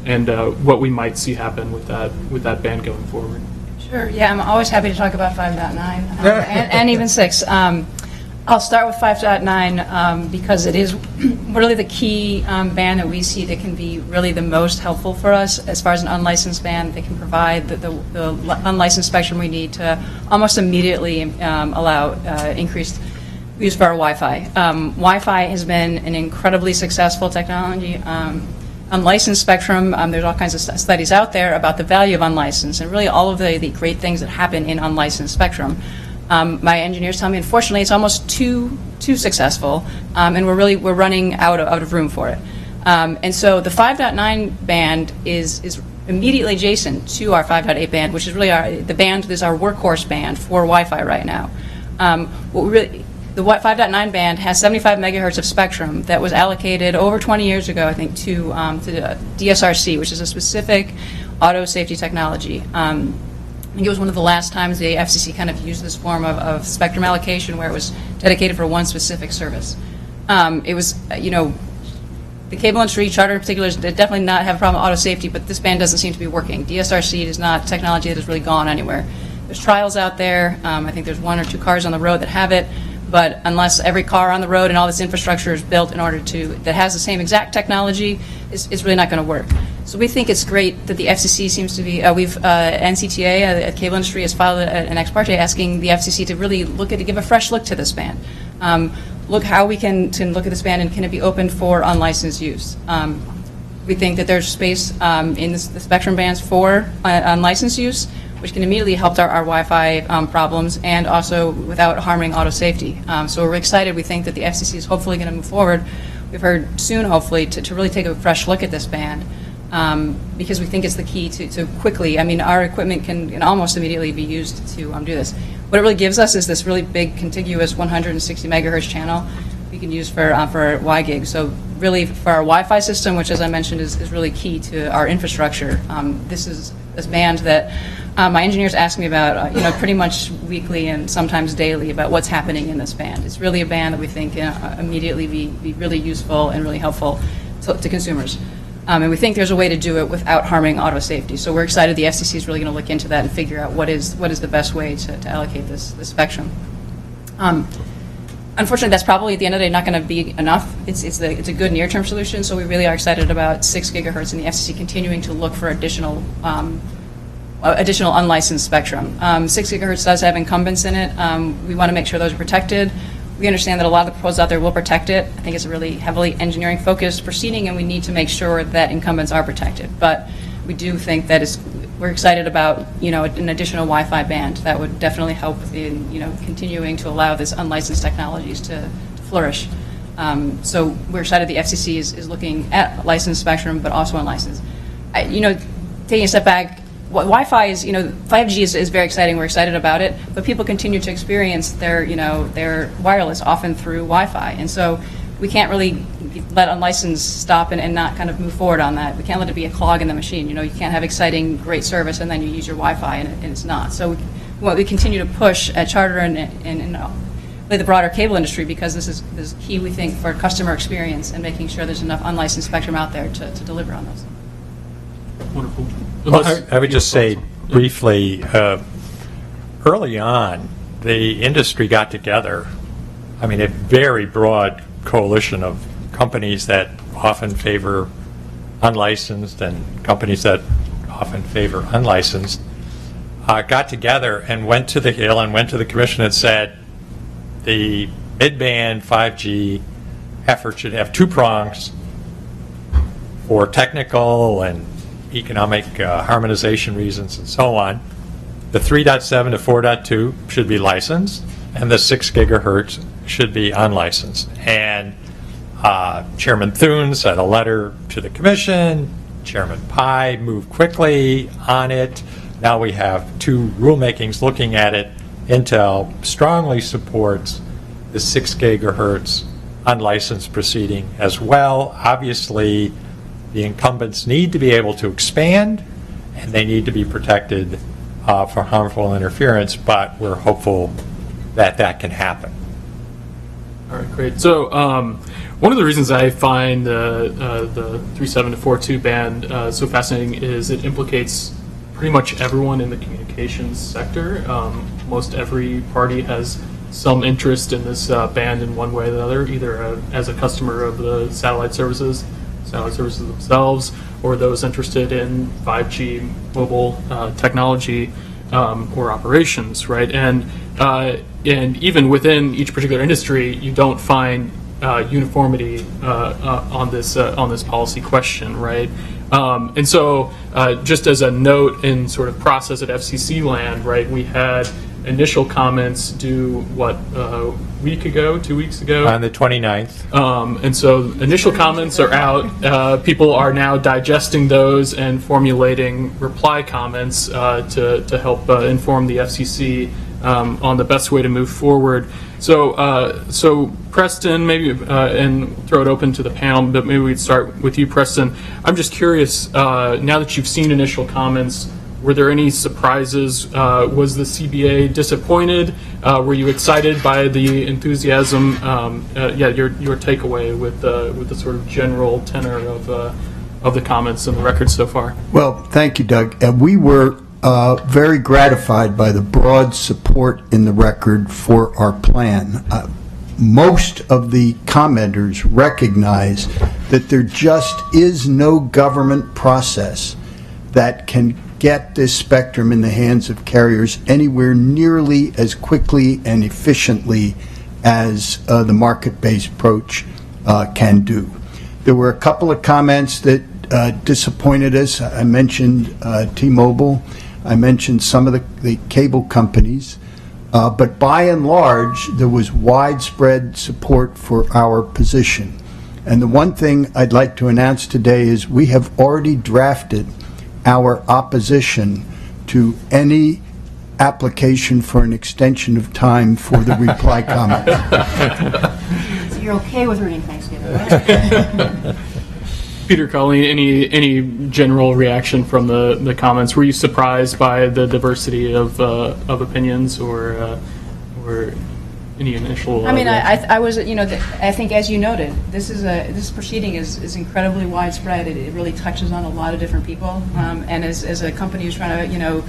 and what we might see happen with that band going forward. Sure, yeah, I'm always happy to talk about 5.9 and even 6. I'll start with 5.9 because it is really the key band that we see that can be really the most helpful for us as far as an unlicensed band that can provide the unlicensed spectrum we need to almost immediately allow increased use for our Wi-Fi. Wi-Fi has been an incredibly successful technology. Unlicensed spectrum, there's all kinds of studies out there about the value of unlicensed and really all of the great things that happen in unlicensed spectrum. My engineers tell me, unfortunately, it's almost too successful, and we're running out of room for it. And so the 5.9 band is immediately adjacent to our 5.8 band, which is really the band that is our workhorse band for Wi-Fi right now. The 5.9 band has 75 megahertz of spectrum that was allocated over 20 years ago, I think, to DSRC, which is a specific auto safety technology. I think it was one of the last times the FCC kind of used this form of spectrum allocation where it was dedicated for one specific service. It was, the cable industry, Charter in particular, did definitely not have a problem with auto safety, but this band doesn't seem to be working. DSRC is not technology that has really gone anywhere. There's trials out there. I think there's 1 or 2 cars on the road that have it, but unless every car on the road and all this infrastructure is built in order that has the same exact technology, it's really not going to work. So we think it's great that the FCC seems to be, NCTA, the cable industry, has filed an ex parte asking the FCC to really give a fresh look to this ban. Look how we can look at this ban and can it be opened for unlicensed use. We think that there's space in the spectrum bands for unlicensed use, which can immediately help our Wi-Fi problems and also without harming auto safety. So we're excited. We think that the FCC is hopefully going to move forward. We've heard soon, hopefully, to really take a fresh look at this band because we think it's the key to quickly. I mean, our equipment can almost immediately be used to do this. What it really gives us is this really big contiguous 160 megahertz channel we can use for WiGig. So really for our Wi-Fi system, which as I mentioned is really key to our infrastructure. This is this band that my engineers ask me about pretty much weekly and sometimes daily about what's happening in this band. It's really a band that we think can immediately be really useful and really helpful to consumers. And we think there's a way to do it without harming auto safety. So we're excited the FCC is really going to look into that and figure out what is the best way to allocate this spectrum. Unfortunately, that's probably at the end of the day not going to be enough. It's a good near-term solution, so we really are excited about 6 gigahertz and the FCC continuing to look for additional unlicensed spectrum. 6 gigahertz does have incumbents in it. We want to make sure those are protected. We understand that a lot of the proposals out there will protect it. I think it's a really heavily engineering-focused proceeding, and we need to make sure that incumbents are protected. But we do think that we're excited about an additional Wi-Fi band that would definitely help in continuing to allow this unlicensed technologies to flourish. So we're excited the FCC is looking at licensed spectrum, but also unlicensed. Taking a step back. Wi-Fi is, 5G is very exciting. We're excited about it, but people continue to experience their wireless often through Wi-Fi, and so we can't really let unlicensed stop and not kind of move forward on that. We can't let it be a clog in the machine. You can't have exciting, great service and then you use your Wi-Fi and it's not. So we continue to push at Charter and the broader cable industry because this is key, we think, for customer experience and making sure there's enough unlicensed spectrum out there to deliver on those. Wonderful. Well, I would just say briefly, early on, the industry got together, a very broad coalition of companies that often favor unlicensed and companies that often favor unlicensed, got together and went to the Hill and went to the Commission and said the mid-band 5G effort should have 2 prongs for technical and economic harmonization reasons and so on. The 3.7 to 4.2 should be licensed, and the 6 gigahertz should be unlicensed. And Chairman Thune sent a letter to the Commission. Chairman Pai moved quickly on it. Now we have 2 rulemakings looking at it. Intel strongly supports the 6 gigahertz unlicensed proceeding as well. Obviously, the incumbents need to be able to expand, and they need to be protected for harmful interference, but we're hopeful that that can happen. All right, great. So one of the reasons I find the 3.7 to 4.2 band so fascinating is it implicates pretty much everyone in the communications sector. Most every party has some interest in this band in one way or the other, either as a customer of the satellite services themselves, or those interested in 5G mobile technology or operations, right? And even within each particular industry, you don't find uniformity on this policy question, right? And so, just as a note in sort of process at FCC land, right, we had initial comments due, a week ago, 2 weeks ago? On the 29th. And so initial comments are out. People are now digesting those and formulating reply comments to help inform the FCC on the best way to move forward. So Preston, maybe, and throw it open to the panel, but maybe we'd start with you, Preston. I'm just curious, now that you've seen initial comments, Were there any surprises? Was the CBA disappointed? Were you excited by the enthusiasm? Your takeaway with the sort of general tenor of the comments and the record so far. Well, thank you, Doug. We were very gratified by the broad support in the record for our plan. Most of the commenters recognize that there just is no government process that can get this spectrum in the hands of carriers anywhere nearly as quickly and efficiently as the market-based approach can do. There were a couple of comments that disappointed us. I mentioned T-Mobile. I mentioned some of the cable companies. But by and large, there was widespread support for our position. And the one thing I'd like to announce today is we have already drafted our opposition to any application for an extension of time for the reply comment. So you're okay with ruining Thanksgiving, right? Peter, Colleen, any general reaction from the comments? Were you surprised by the diversity of opinions, or any initial? I mean, I was, I think as you noted, this proceeding is incredibly widespread. It really touches on a lot of different people, and as a company who's trying to,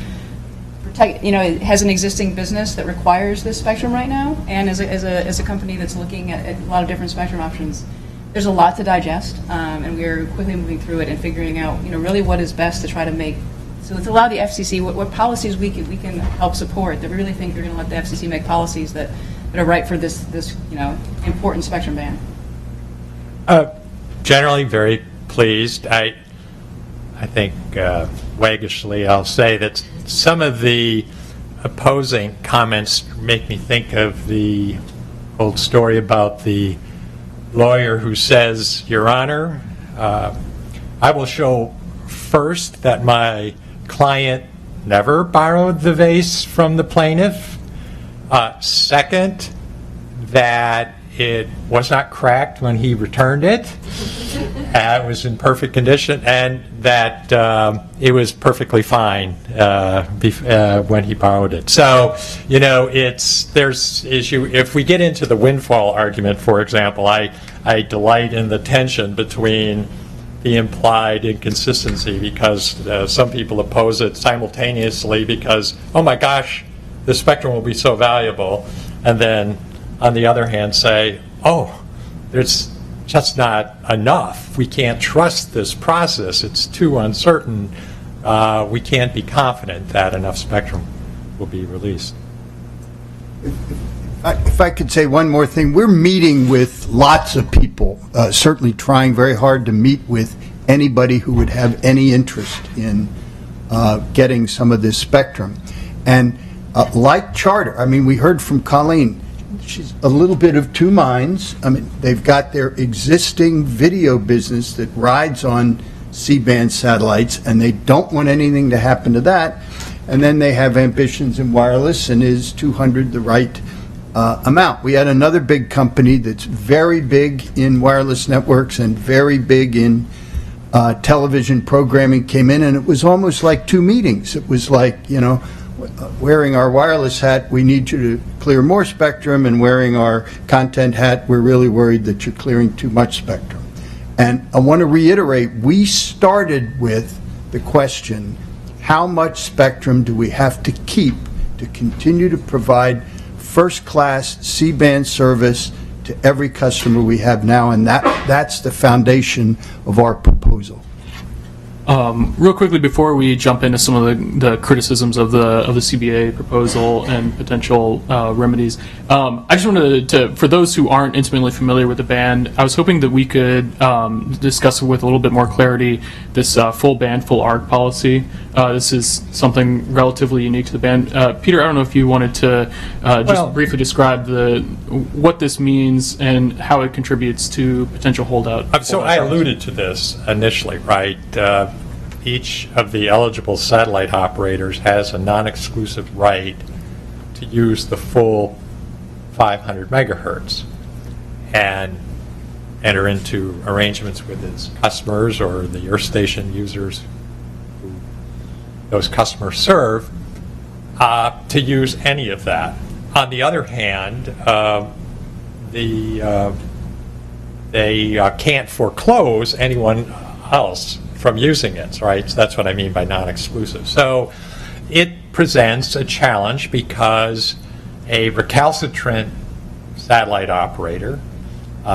protect, it has an existing business that requires this spectrum right now, and as a company that's looking at a lot of different spectrum options. There's a lot to digest, and we're quickly moving through it and figuring out, really what is best to try to make. So to allow the FCC, what policies we can help support. That we really think we're going to let the FCC make policies that are right for this important spectrum band. Generally, very pleased. I think waggishly, I'll say that some of the opposing comments make me think of the old story about the lawyer who says, "Your Honor, I will show first that my client never borrowed the vase from the plaintiff. Second, that it was not cracked when he returned it. It was in perfect condition, and that it was perfectly fine when he borrowed it." So, there's issue. If we get into the windfall argument, for example, I delight in the tension between the implied inconsistency, because some people oppose it simultaneously because, oh my gosh, the spectrum will be so valuable, and then on the other hand say, oh, there's just not enough. We can't trust this process. It's too uncertain. We can't be confident that enough spectrum will be released. If I could say one more thing, we're meeting with lots of people, certainly trying very hard to meet with anybody who would have any interest in getting some of this spectrum. And like Charter, I mean, we heard from Colleen, she's a little bit of two minds. I mean, they've got their existing video business that rides on C-band satellites, and they don't want anything to happen to that. And then they have ambitions in wireless, and is 200 the right amount? We had another big company that's very big in wireless networks and very big in television programming came in, and it was almost like two meetings. It was like, wearing our wireless hat, we need you to clear more spectrum, and wearing our content hat, we're really worried that you're clearing too much spectrum. And I want to reiterate, we started with the question, how much spectrum do we have to keep to continue to provide first-class C-band service to every customer we have now? And that's the foundation of our proposal. Real quickly, before we jump into some of the criticisms of the CBA proposal and potential remedies, I just wanted to, for those who aren't intimately familiar with the band, I was hoping that we could discuss with a little bit more clarity this full band, full arc policy. This is something relatively unique to the band. Peter, I don't know if you wanted to just briefly describe what this means and how it contributes to potential holdout. So I alluded to this initially, right? Each of the eligible satellite operators has a non-exclusive right to use the full 500 megahertz and enter into arrangements with its customers or the Earth station users who those customers serve to use any of that. On the other hand, they can't foreclose anyone else from using it, right? So that's what I mean by non-exclusive. So it presents a challenge because a recalcitrant satellite operator,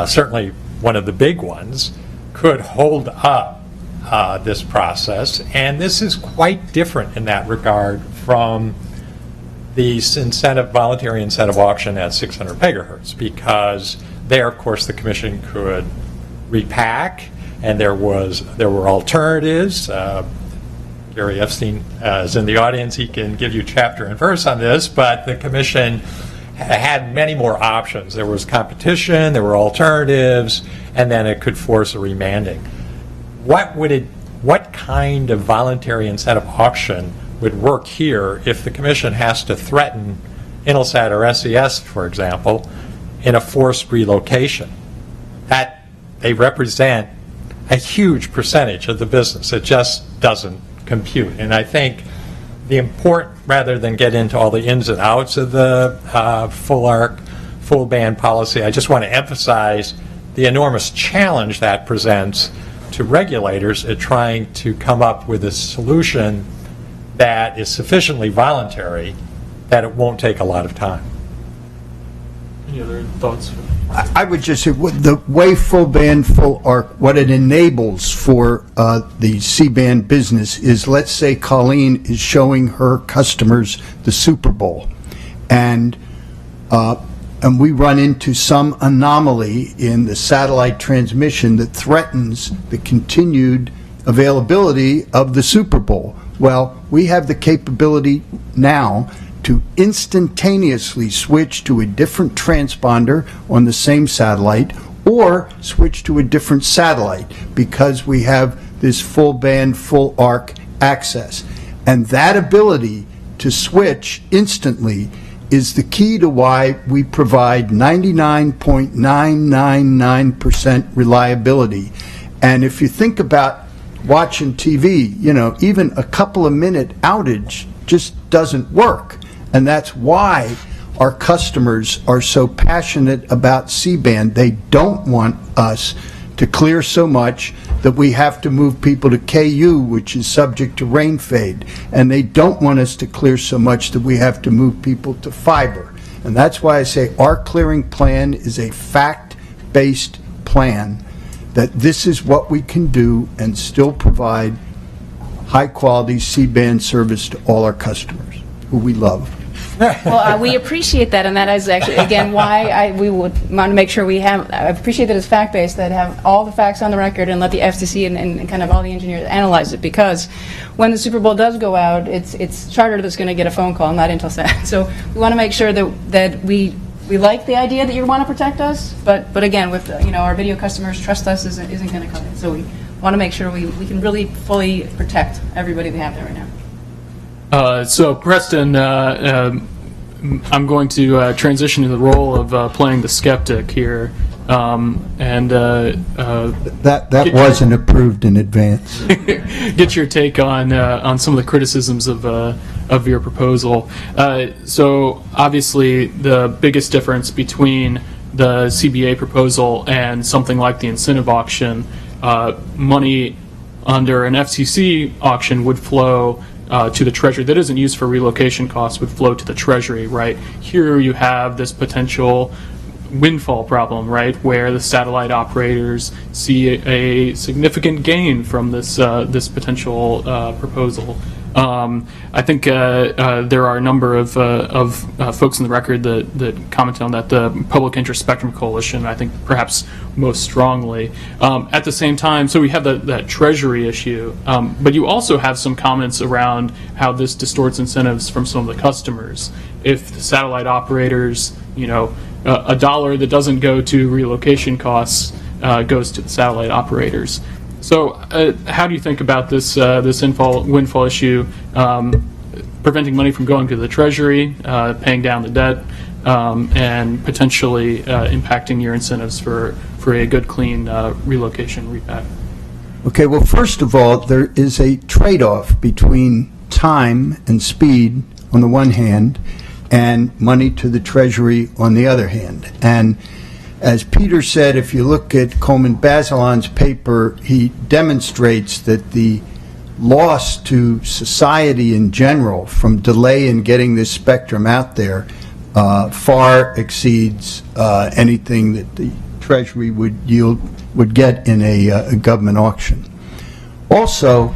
certainly one of the big ones, could hold up this process. And this is quite different in that regard from the voluntary incentive auction at 600 megahertz, because there, of course, the commission could repack, and there were alternatives. Gary Epstein is in the audience. He can give you chapter and verse on this, but the commission had many more options. There was competition, there were alternatives, and then it could force a remanding. What kind of voluntary incentive auction would work here if the commission has to threaten Intelsat or SES, for example, in a forced relocation? That they represent a huge percentage of the business. It just doesn't compute. And I think the important, rather than get into all the ins and outs of the full arc, full band policy, I just want to emphasize the enormous challenge that presents to regulators at trying to come up with a solution that is sufficiently voluntary that it won't take a lot of time. Any other thoughts? I would just say the way full band, full arc, what it enables for the C-band business is, let's say Colleen is showing her customers the Super Bowl, and we run into some anomaly in the satellite transmission that threatens the continued availability of the Super Bowl. Well, we have the capability now to instantaneously switch to a different transponder on the same satellite, or switch to a different satellite, because we have this full band, full arc access. And that ability to switch instantly is the key to why we provide 99.999% reliability. And if you think about watching TV, even a couple of minute outage just doesn't work. And that's why our customers are so passionate about C-band. They don't want us to clear so much that we have to move people to KU, which is subject to rain fade. And they don't want us to clear so much that we have to move people to fiber. And that's why I say our clearing plan is a fact-based plan, that this is what we can do and still provide high-quality C-band service to all our customers, who we love. Well, we appreciate that, and that is actually, again, why we would want to make sure I appreciate that it's fact-based, that have all the facts on the record and let the FCC and kind of all the engineers analyze it, because when the Super Bowl does go out, it's Charter that's going to get a phone call, not Intelsat. So we want to make sure that we like the idea that you want to protect us, but again, with our video customers, trust us isn't going to come in. So we want to make sure we can really fully protect everybody we have there right now. So, Preston, I'm going to transition to the role of playing the skeptic here, That wasn't approved in advance. get your take on some of the criticisms of your proposal. So, obviously, the biggest difference between the CBA proposal and something like the incentive auction, money under an FCC auction would flow to the Treasury that isn't used for relocation costs, would flow to the Treasury, right? Here you have this potential windfall problem, right, where the satellite operators see a significant gain from this potential proposal. I think there are a number of folks in the record that commented on that. The Public Interest Spectrum Coalition, I think, perhaps most strongly. At the same time, so we have that Treasury issue, but you also have some comments around how this distorts incentives from some of the customers. If the satellite operators, a dollar that doesn't go to relocation costs goes to the satellite operators. So, how do you think about this windfall issue, preventing money from going to the Treasury, paying down the debt, and potentially impacting your incentives for a good, clean relocation repack? Okay, well, first of all, there is a trade-off between time and speed on the one hand, and money to the Treasury on the other hand. And as Peter said, if you look at Coleman Bazelon's paper, he demonstrates that the loss to society in general from delay in getting this spectrum out there far exceeds anything that the Treasury would get in a government auction. Also,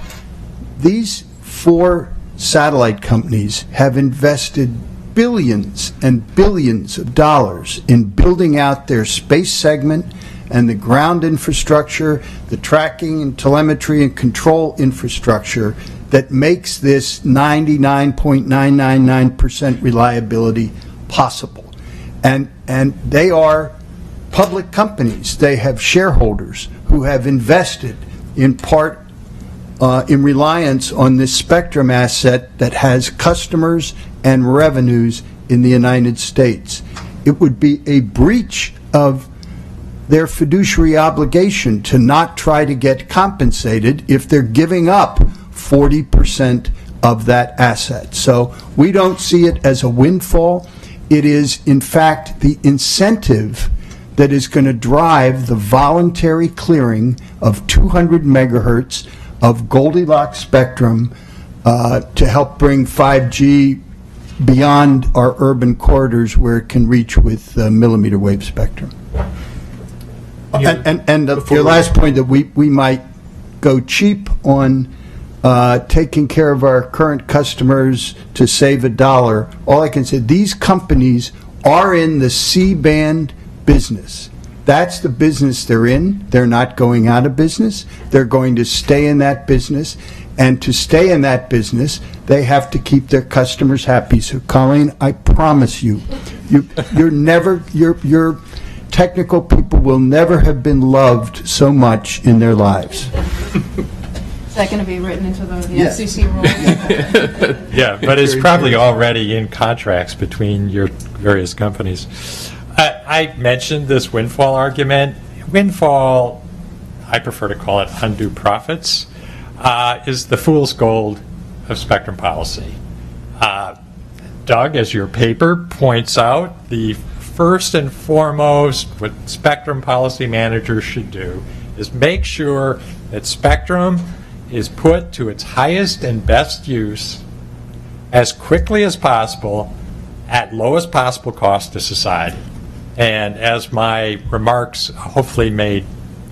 these 4 satellite companies have invested billions and billions of dollars in building out their space segment and the ground infrastructure, the tracking and telemetry and control infrastructure that makes this 99.999% reliability possible. And they are public companies. They have shareholders who have invested in part in reliance on this spectrum asset that has customers and revenues in the United States. It would be a breach of their fiduciary obligation to not try to get compensated if they're giving up 40% of that asset. So we don't see it as a windfall. It is, in fact, the incentive that is going to drive the voluntary clearing of 200 megahertz of Goldilocks spectrum to help bring 5G beyond our urban corridors where it can reach with millimeter wave spectrum. And your last point that we might go cheap on taking care of our current customers to save $1. All I can say, these companies are in the C-band business. That's the business they're in. They're not going out of business. They're going to stay in that business. And to stay in that business, they have to keep their customers happy. So, Colleen, I promise you, your technical people will never have been loved so much in their lives. Is that going to be written into the Yes. FCC rules? Yeah, but it's probably already in contracts between your various companies. I mentioned this windfall argument. Windfall, I prefer to call it undue profits, is the fool's gold of spectrum policy. Doug, as your paper points out, the first and foremost what spectrum policy managers should do is make sure that spectrum is put to its highest and best use as quickly as possible at lowest possible cost to society. And as my remarks hopefully made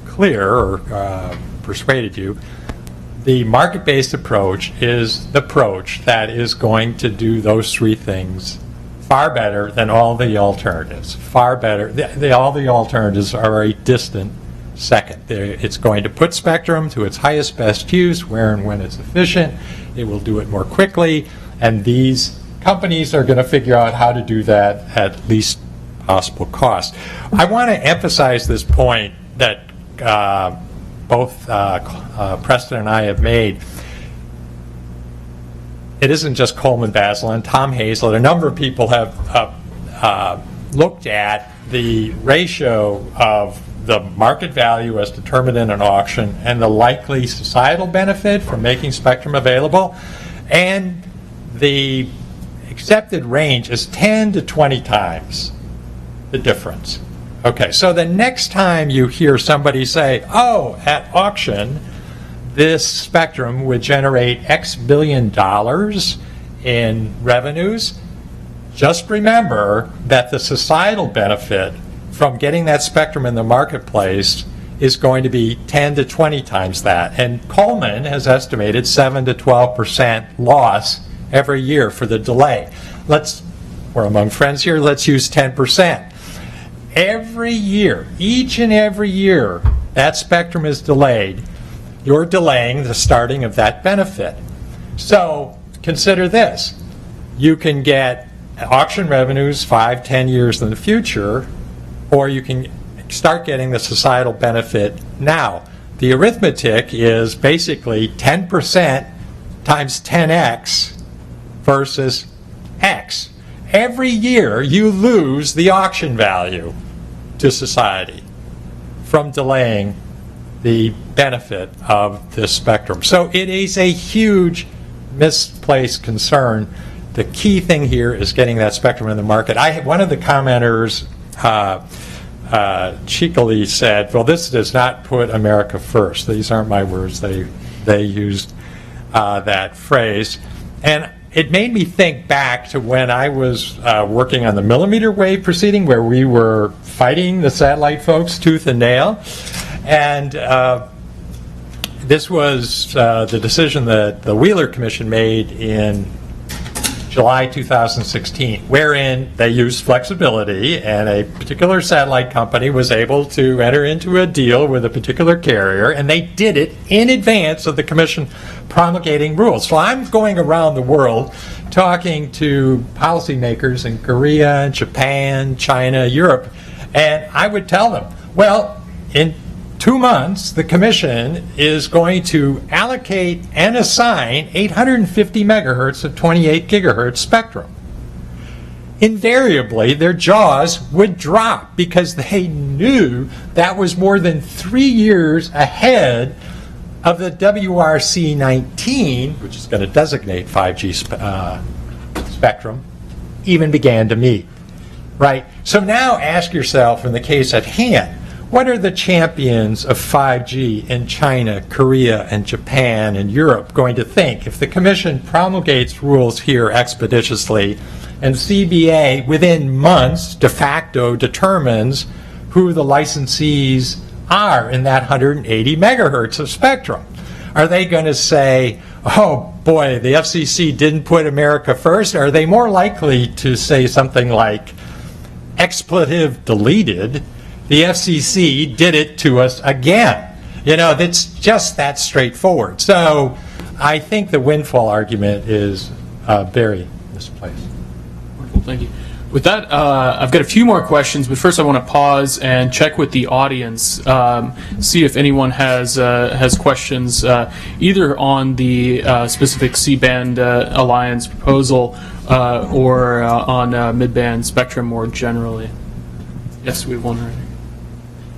clear or persuaded you, the market-based approach is the approach that is going to do those 3 things far better than all the alternatives. Far better. All the alternatives are a distant second. It's going to put spectrum to its highest best use where and when it's efficient. It will do it more quickly, and these companies are going to figure out how to do that at least possible cost. I want to emphasize this point that both Preston and I have made. It isn't just Coleman Bazelon, Tom Hazlett, a number of people have looked at the ratio of the market value as determined in an auction and the likely societal benefit from making spectrum available, and the accepted range is 10 to 20 times the difference. Okay, so the next time you hear somebody say, oh, at auction, this spectrum would generate X billion dollars in revenues, just remember that the societal benefit from getting that spectrum in the marketplace is going to be 10 to 20 times that. And Coleman has estimated 7 to 12% loss every year for the delay. We're among friends here, let's use 10%. Every year, each and every year, that spectrum is delayed. You're delaying the starting of that benefit. So consider this. You can get auction revenues 5-10 years in the future, or you can start getting the societal benefit now. The arithmetic is basically 10% times 10x versus x. Every year you lose the auction value to society from delaying the benefit of this spectrum. So it is a huge misplaced concern. The key thing here is getting that spectrum in the market. One of the commenters cheekily said, well, this does not put America first. These aren't my words. They used that phrase. And it made me think back to when I was working on the millimeter wave proceeding, where we were fighting the satellite folks tooth and nail. And this was the decision that the Wheeler Commission made in July 2016, wherein they used flexibility, and a particular satellite company was able to enter into a deal with a particular carrier, and they did it in advance of the Commission promulgating rules. So I'm going around the world talking to policymakers in Korea, Japan, China, Europe, and I would tell them, well, in 2 months, the Commission is going to allocate and assign 850 megahertz of 28 gigahertz spectrum. Invariably, their jaws would drop because they knew that was more than 3 years ahead of the WRC-19, which is going to designate 5G spectrum, even began to meet. Right? So now ask yourself, in the case at hand, what are the champions of 5G in China, Korea, and Japan, and Europe going to think if the Commission promulgates rules here expeditiously and CBA within months de facto determines who the licensees are in that 180 megahertz of spectrum? Are they going to say, oh boy, the FCC didn't put America first? Or are they more likely to say something like, expletive deleted, the FCC did it to us again? You know, it's just that straightforward. So I think the windfall argument is very misplaced. Wonderful, thank you. With that, I've got a few more questions, but first I want to pause and check with the audience, see if anyone has questions either on the specific C-band alliance proposal or on mid-band spectrum more generally. Yes, we have one right here.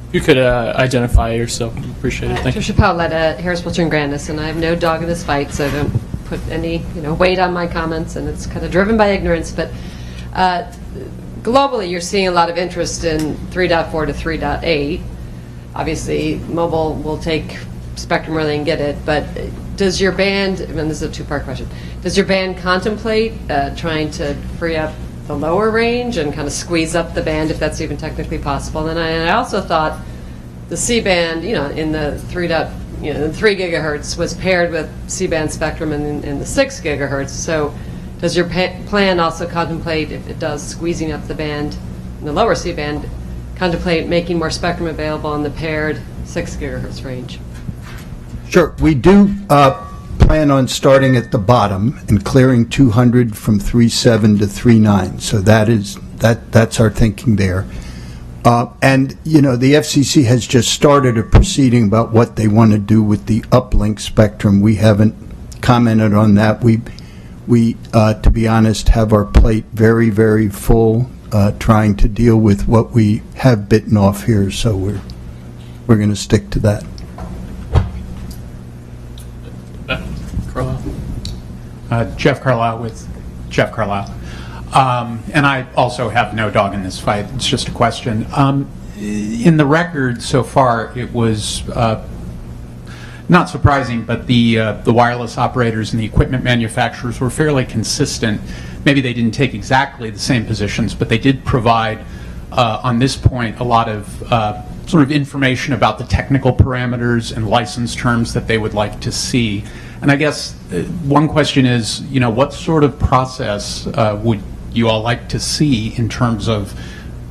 If you could identify yourself, appreciate it. Thank you. Trisha Paoletta, Harris, Wilcher, and Grandis, and I have no dog in this fight, so don't put any weight on my comments, and it's kind of driven by ignorance. But globally, you're seeing a lot of interest in 3.4 to 3.8. Obviously, mobile will take spectrum where they can get it, but does your band, and this is a two-part question, does your band contemplate trying to free up the lower range and kind of squeeze up the band if that's even technically possible? And I also thought the C-band, in the 3 gigahertz was paired with C-band spectrum in the 6 gigahertz. So does your plan also contemplate, if it does squeezing up the band in the lower C-band, contemplate making more spectrum available in the paired 6 gigahertz range? Sure. We do plan on starting at the bottom and clearing 200 from 3.7 to 3.9. So that's our thinking there. And, the FCC has just started a proceeding about what they want to do with the uplink spectrum. We haven't commented on that. We to be honest, have our plate very, very full trying to deal with what we have bitten off here. So we're going to stick to that. Jeff Carlisle with Jeff Carlisle. And I also have no dog in this fight. It's just a question. In the record so far, it was not surprising, but the wireless operators and the equipment manufacturers were fairly consistent. Maybe they didn't take exactly the same positions, but they did provide, on this point, a lot of sort of information about the technical parameters and license terms that they would like to see. And I guess one question is, what sort of process would you all like to see in terms of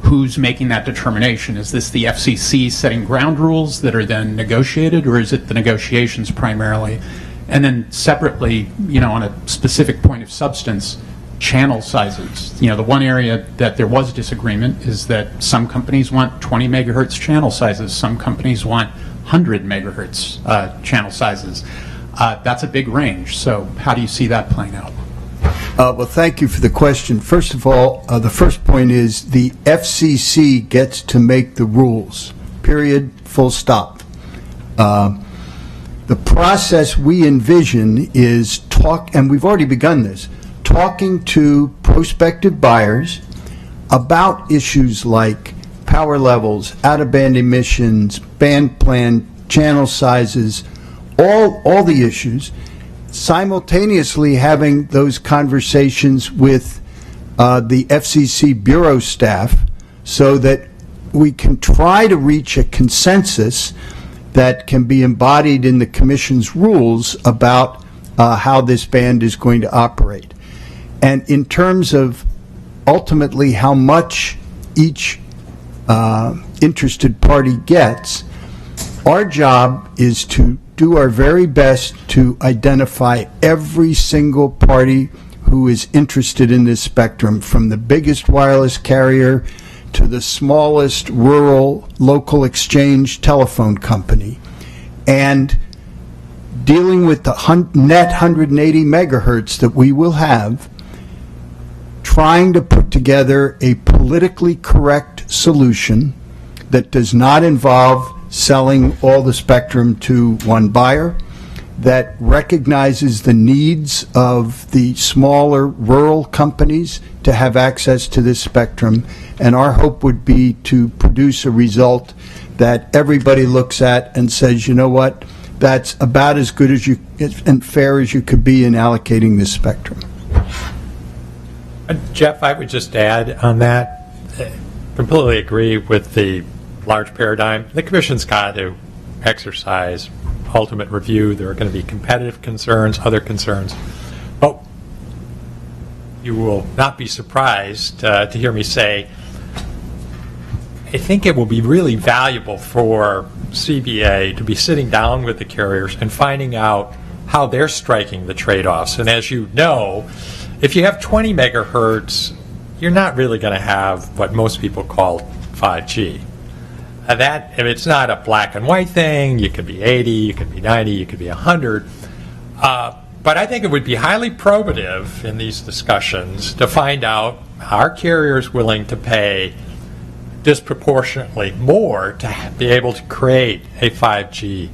who's making that determination? Is this the FCC setting ground rules that are then negotiated, or is it the negotiations primarily? And then separately, on a specific point of substance, channel sizes. The one area that there was disagreement is that some companies want 20 megahertz channel sizes, some companies want 100 megahertz channel sizes. That's a big range. So how do you see that playing out? Well, thank you for the question. First of all, the first point is the FCC gets to make the rules, period, full stop. The process we envision is and we've already begun this, talking to prospective buyers about issues like power levels, out-of-band emissions, band plan, channel sizes, all the issues, simultaneously having those conversations with the FCC bureau staff so that we can try to reach a consensus that can be embodied in the Commission's rules about how this band is going to operate. And in terms of ultimately how much each interested party gets, our job is to do our very best to identify every single party who is interested in this spectrum, from the biggest wireless carrier to the smallest rural local exchange telephone company, and dealing with the net 180 megahertz that we will have, trying to put together a politically correct solution that does not involve selling all the spectrum to one buyer, that recognizes the needs of the smaller rural companies to have access to this spectrum. And our hope would be to produce a result that everybody looks at and says, you know what, that's about as good as and fair as you could be in allocating this spectrum. Jeff, I would just add on that, completely agree with the large paradigm. The Commission's got to exercise ultimate review. There are going to be competitive concerns, other concerns. But you will not be surprised to hear me say, I think it will be really valuable for CBA to be sitting down with the carriers and finding out how they're striking the trade-offs. And as you know, if you have 20 megahertz, you're not really going to have what most people call 5G. That, if it's not a black and white thing, you could be 80, you could be 90, you could be 100. But I think it would be highly probative in these discussions to find out, are carriers willing to pay disproportionately more to be able to create a 5G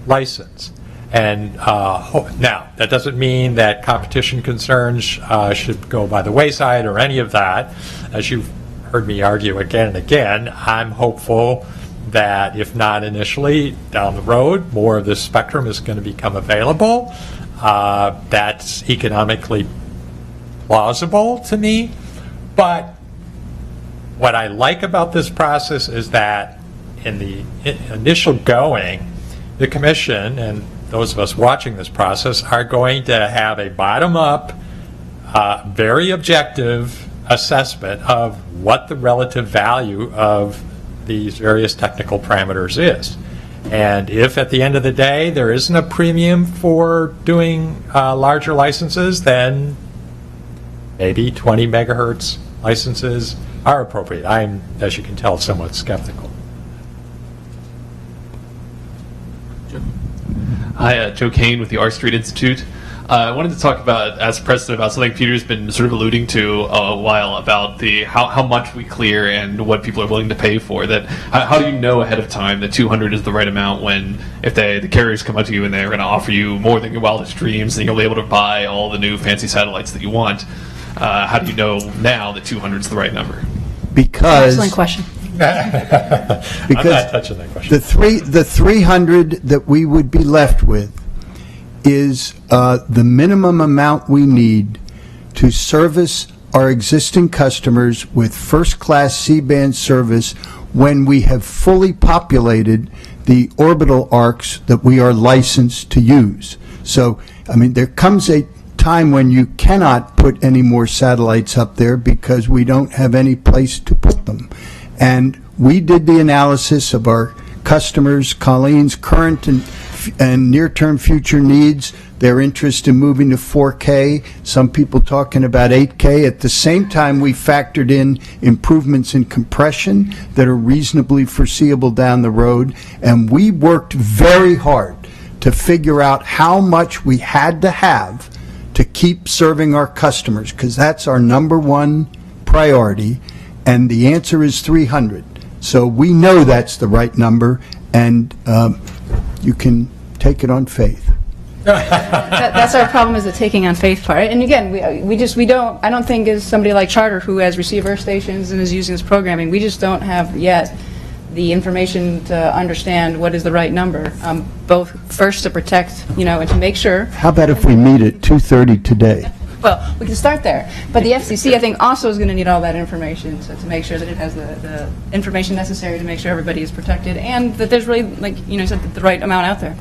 license? And now, that doesn't mean that competition concerns should go by the wayside or any of that. As you've heard me argue again and again, I'm hopeful that if not initially, down the road, more of this spectrum is going to become available. That's economically plausible to me. But what I like about this process is that in the initial going, the Commission and those of us watching this process are going to have a bottom-up, very objective assessment of what the relative value of these various technical parameters is. And if at the end of the day there isn't a premium for doing larger licenses, then maybe 20 megahertz licenses are appropriate. I'm, as you can tell, somewhat skeptical. Hi, Joe Kane with the R Street Institute. I wanted to talk about, as President, about something Peter's been sort of alluding to a while about the how much we clear and what people are willing to pay for. That how do you know ahead of time that 200 is the right amount when if the carriers come up to you and they're going to offer you more than your wildest dreams, then you'll be able to buy all the new fancy satellites that you want. How do you know now that 200 is the right number? Because Excellent question. I'm not touching that question. the 300 that we would be left with is the minimum amount we need to service our existing customers with first-class C-band service when we have fully populated the orbital arcs that we are licensed to use. So, I mean, there comes a time when you cannot put any more satellites up there because we don't have any place to put them. And we did the analysis of our customers, Colleen's current and near-term future needs, their interest in moving to 4K, some people talking about 8K. At the same time, we factored in improvements in compression that are reasonably foreseeable down the road, and we worked very hard to figure out how much we had to have to keep serving our customers, because that's our number one priority, and the answer is 300. So we know that's the right number, and you can take it on faith. That's our problem, is the taking on faith part. And again, we don't, I don't think as somebody like Charter, who has receiver stations and is using this programming, we just don't have yet the information to understand what is the right number, both first to protect, and to make sure. How about if we meet at 2:30 today? Well, we can start there. But the FCC, I think, also is going to need all that information to make sure that it has the information necessary to make sure everybody is protected, and that there's really, like said, the right amount out there.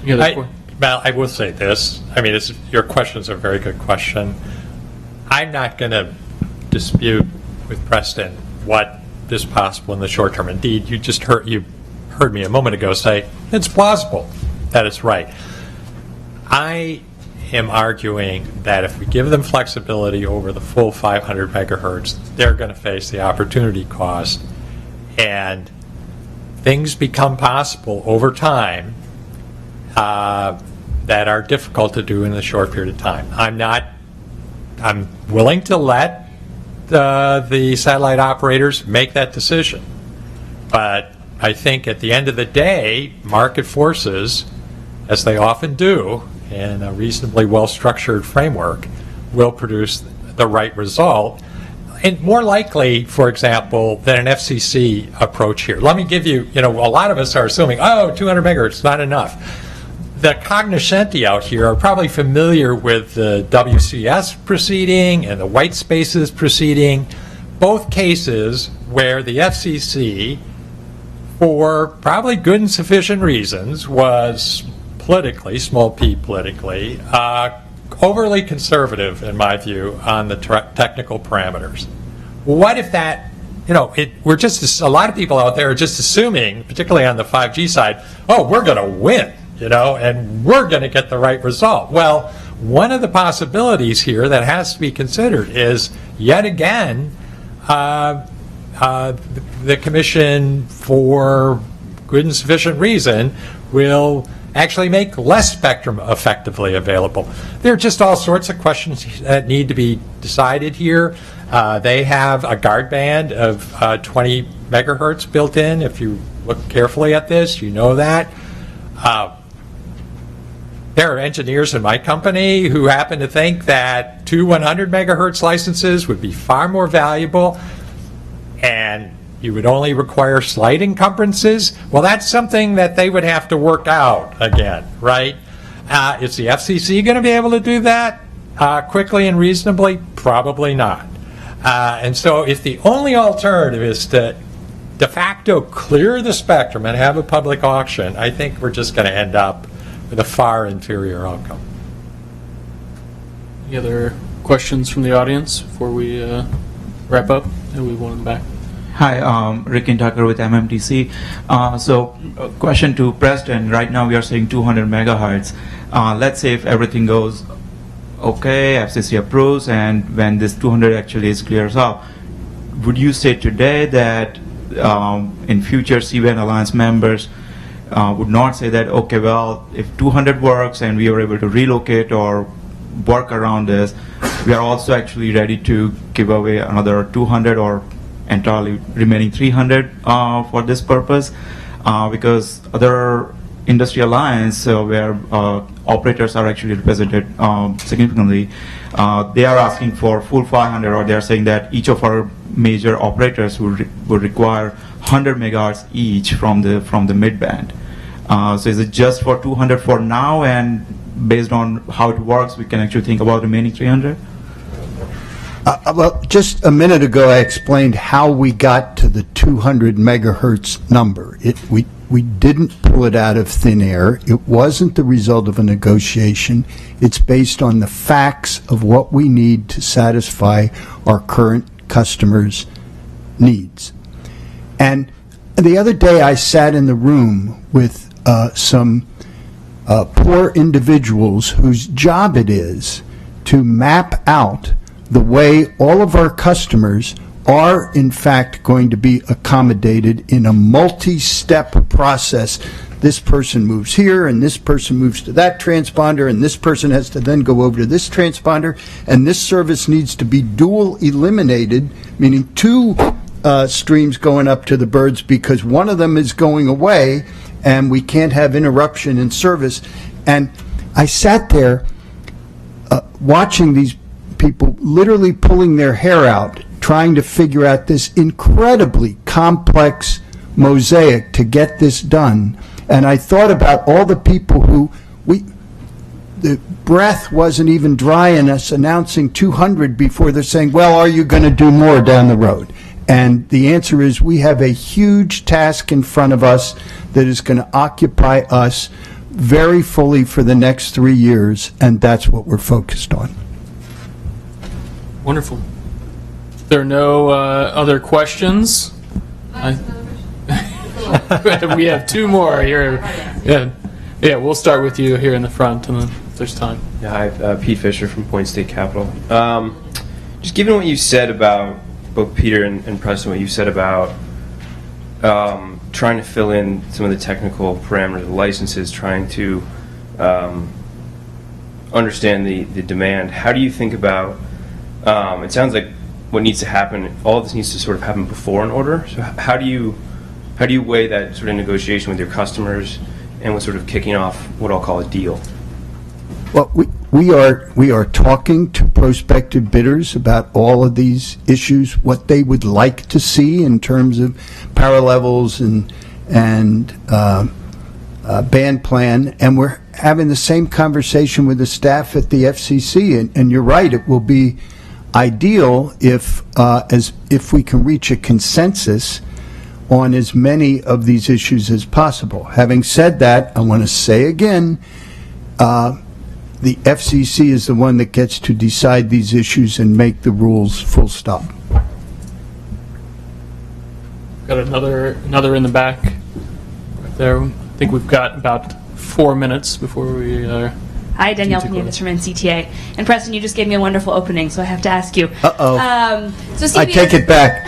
Well, I will say this. I mean, your question is a very good question. I'm not going to dispute with Preston what is possible in the short term. Indeed, you heard me a moment ago say it's plausible that it's right. I am arguing that if we give them flexibility over the full 500 megahertz, they're going to face the opportunity cost, and things become possible over time that are difficult to do in a short period of time. I'm willing to let the satellite operators make that decision. But I think at the end of the day, market forces, as they often do in a reasonably well-structured framework, will produce the right result. And more likely, for example, than an FCC approach here. Let me give you, a lot of us are assuming, 200 megahertz, not enough. The cognoscenti out here are probably familiar with the WCS proceeding and the white spaces proceeding, both cases where the FCC, for probably good and sufficient reasons, was politically, small p politically, overly conservative, in my view, on the technical parameters. What if that, we're just, a lot of people out there are just assuming, particularly on the 5G side, we're going to win. And we're going to get the right result. Well, one of the possibilities here that has to be considered is, yet again, the Commission, for good and sufficient reason, will actually make less spectrum effectively available. There are just all sorts of questions that need to be decided here. They have a guard band of 20 megahertz built in. If you look carefully at this, you know that. There are engineers in my company who happen to think that 2 100 megahertz licenses would be far more valuable, and you would only require slight encumbrances. Well, that's something that they would have to work out again, right? Is the FCC going to be able to do that quickly and reasonably? Probably not. And so if the only alternative is to de facto clear the spectrum and have a public auction, I think we're just going to end up with a far inferior outcome. Any other questions from the audience before we wrap up? And we one in the back. Hi, Rick Tucker with MMTC. So, question to Preston. Right now we are saying 200 megahertz. Let's say if everything goes okay, FCC approves, and when this 200 actually clears up, would you say today that in future C-band Alliance members would not say that, okay, well, if 200 works and we are able to relocate or work around this, we are also actually ready to give away another 200 or entirely remaining 300 for this purpose? Because other industry alliance where operators are actually represented significantly, they are asking for full 500, or they are saying that each of our major operators would require 100 megahertz each from the mid-band. So is it just for 200 for now, and based on how it works, we can actually think about remaining 300? Well, just a minute ago, I explained how we got to the 200 megahertz number. We didn't pull it out of thin air. It wasn't the result of a negotiation. It's based on the facts of what we need to satisfy our current customers' needs. And the other day, I sat in the room with some poor individuals whose job it is to map out the way all of our customers are, in fact, going to be accommodated in a multi-step process. This person moves here, and this person moves to that transponder, and this person has to then go over to this transponder, and this service needs to be dual eliminated, meaning two streams going up to the birds, because one of them is going away, and we can't have interruption in service. And I sat there watching these people literally pulling their hair out, trying to figure out this incredibly complex mosaic to get this done. And I thought about all the people who the breath wasn't even dry in us announcing 200 before they're saying, well, are you going to do more down the road? And the answer is we have a huge task in front of us that is going to occupy us very fully for the next 3 years, and that's what we're focused on. Wonderful. If there are no other questions, we have two more here. Yeah, we'll start with you here in the front, and then if there's time. Yeah, hi, Pete Fisher from Point State Capital. Just given what you said about both Peter and Preston, what you said about trying to fill in some of the technical parameters of the licenses, trying to understand the demand, how do you think about, it sounds like what needs to happen, all of this needs to sort of happen before an order, so how do you weigh that sort of negotiation with your customers and with sort of kicking off what I'll call a deal? Well, we are talking to prospective bidders about all of these issues, what they would like to see in terms of power levels and band plan, and we're having the same conversation with the staff at the FCC. And you're right, it will be ideal if we can reach a consensus on as many of these issues as possible. Having said that, I want to say again, the FCC is the one that gets to decide these issues and make the rules, full stop. Got another in the back right there. I think we've got about 4 minutes before we... Hi, Danielle Pinedis from NCTA. And Preston, you just gave me a wonderful opening, so I have to ask you. So CBS, I take it back.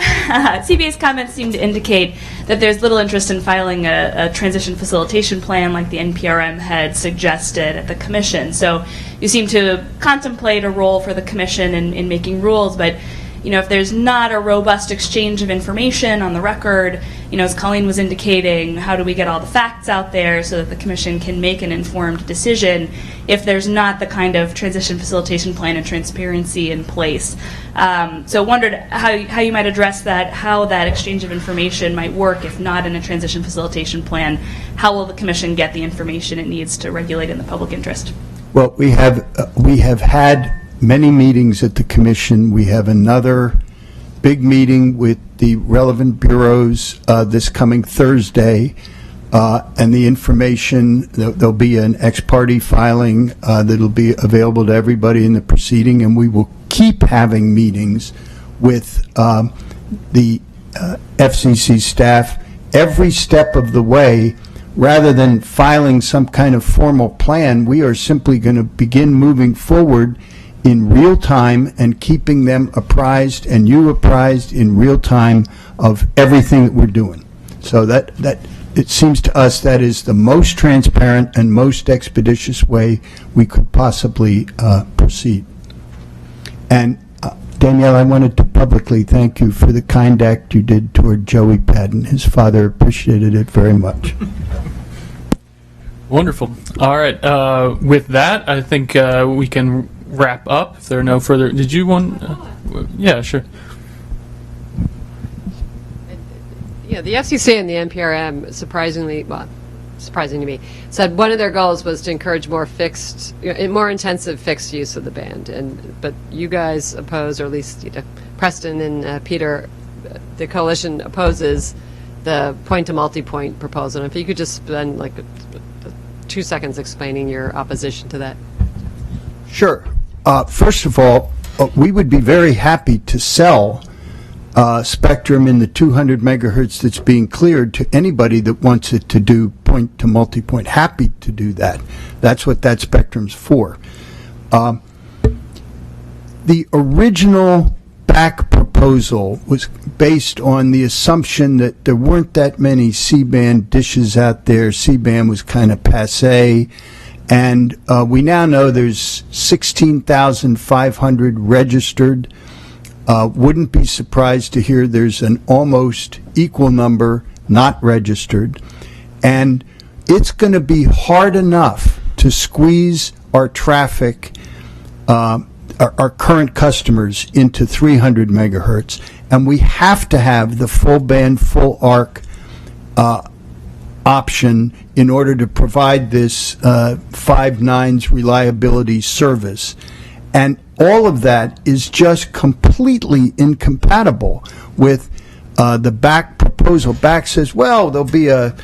CBA's comments seem to indicate that there's little interest in filing a transition facilitation plan like the NPRM had suggested at the Commission. So you seem to contemplate a role for the Commission in making rules, but if there's not a robust exchange of information on the record, as Colleen was indicating, how do we get all the facts out there so that the Commission can make an informed decision if there's not the kind of transition facilitation plan and transparency in place? So wondered how you might address that, how that exchange of information might work if not in a transition facilitation plan. How will the Commission get the information it needs to regulate in the public interest? Well, we have had many meetings at the Commission. We have another big meeting with the relevant bureaus this coming Thursday, and the information, there'll be an ex parte filing that'll be available to everybody in the proceeding, and we will keep having meetings with the FCC staff every step of the way. Rather than filing some kind of formal plan, we are simply going to begin moving forward in real time and keeping them apprised and you apprised in real time of everything that we're doing. So that it seems to us that is the most transparent and most expeditious way we could possibly proceed. And Danielle, I wanted to publicly thank you for the kind act you did toward Joey Padden. His father appreciated it very much. Wonderful. All right. With that, I think we can wrap up. If there are no further... Did you want... yeah, sure. Yeah, the FCC and the NPRM, surprising to me, said one of their goals was to encourage more intensive fixed use of the band. But you guys oppose, or at least Preston and Peter, the coalition opposes the point-to-multipoint proposal. And if you could just spend 2 seconds explaining your opposition to that. Sure. First of all, we would be very happy to sell spectrum in the 200 megahertz that's being cleared to anybody that wants it to do point to multipoint. Happy to do that. That's what that spectrum's for. The original back proposal was based on the assumption that there weren't that many C-band dishes out there. C-band was kind of passé. And we now know there's 16,500 registered. Wouldn't be surprised to hear there's an almost equal number not registered. And it's going to be hard enough to squeeze our traffic, our current customers into 300 megahertz, and we have to have the full band, full arc option in order to provide this 5 nines reliability service. And all of that is just completely incompatible with the back proposal. Back says, well, there'll be a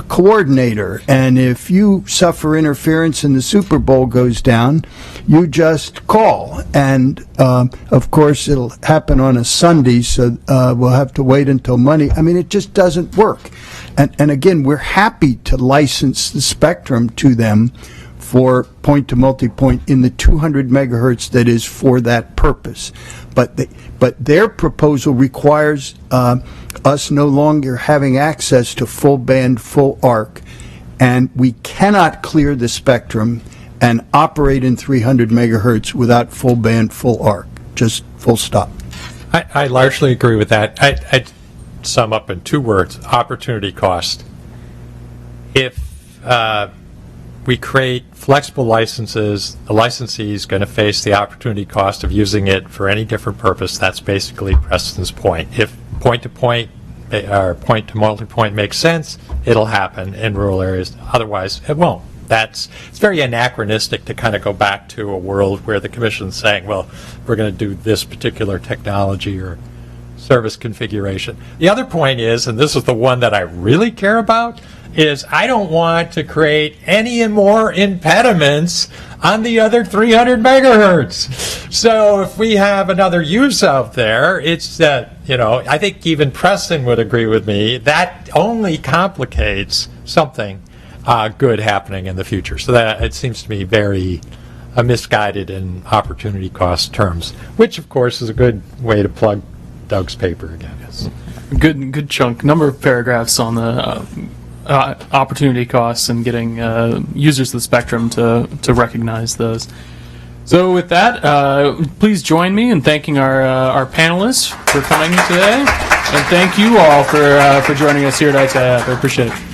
coordinator, and if you suffer interference and the Super Bowl goes down, you just call. And of course, it'll happen on a Sunday, so we'll have to wait until Monday. I mean, it just doesn't work. And again, we're happy to license the spectrum to them for point-to-multipoint in the 200 megahertz that is for that purpose. But their proposal requires us no longer having access to full band, full arc, and we cannot clear the spectrum and operate in 300 megahertz without full band, full arc. Just full stop. I largely agree with that. I'd sum up in 2 words: opportunity cost. If we create flexible licenses, the licensee is going to face the opportunity cost of using it for any different purpose. That's basically Preston's point. If point-to-point or point-to-multipoint makes sense, it'll happen in rural areas. Otherwise, it won't. It's very anachronistic to kind of go back to a world where the commission's saying, well, we're going to do this particular technology or service configuration. The other point is, and this is the one that I really care about, is I don't want to create any more impediments on the other 300 megahertz. So if we have another use out there, it's that, I think even Preston would agree with me, that only complicates something good happening in the future. So that it seems to me very misguided in opportunity cost terms, which of course is a good way to plug Doug's paper again. Yes. Good chunk, number of paragraphs on the opportunity costs and getting users of the spectrum to recognize those. So with that, please join me in thanking our panelists for coming today, and thank you all for joining us here today. I appreciate it.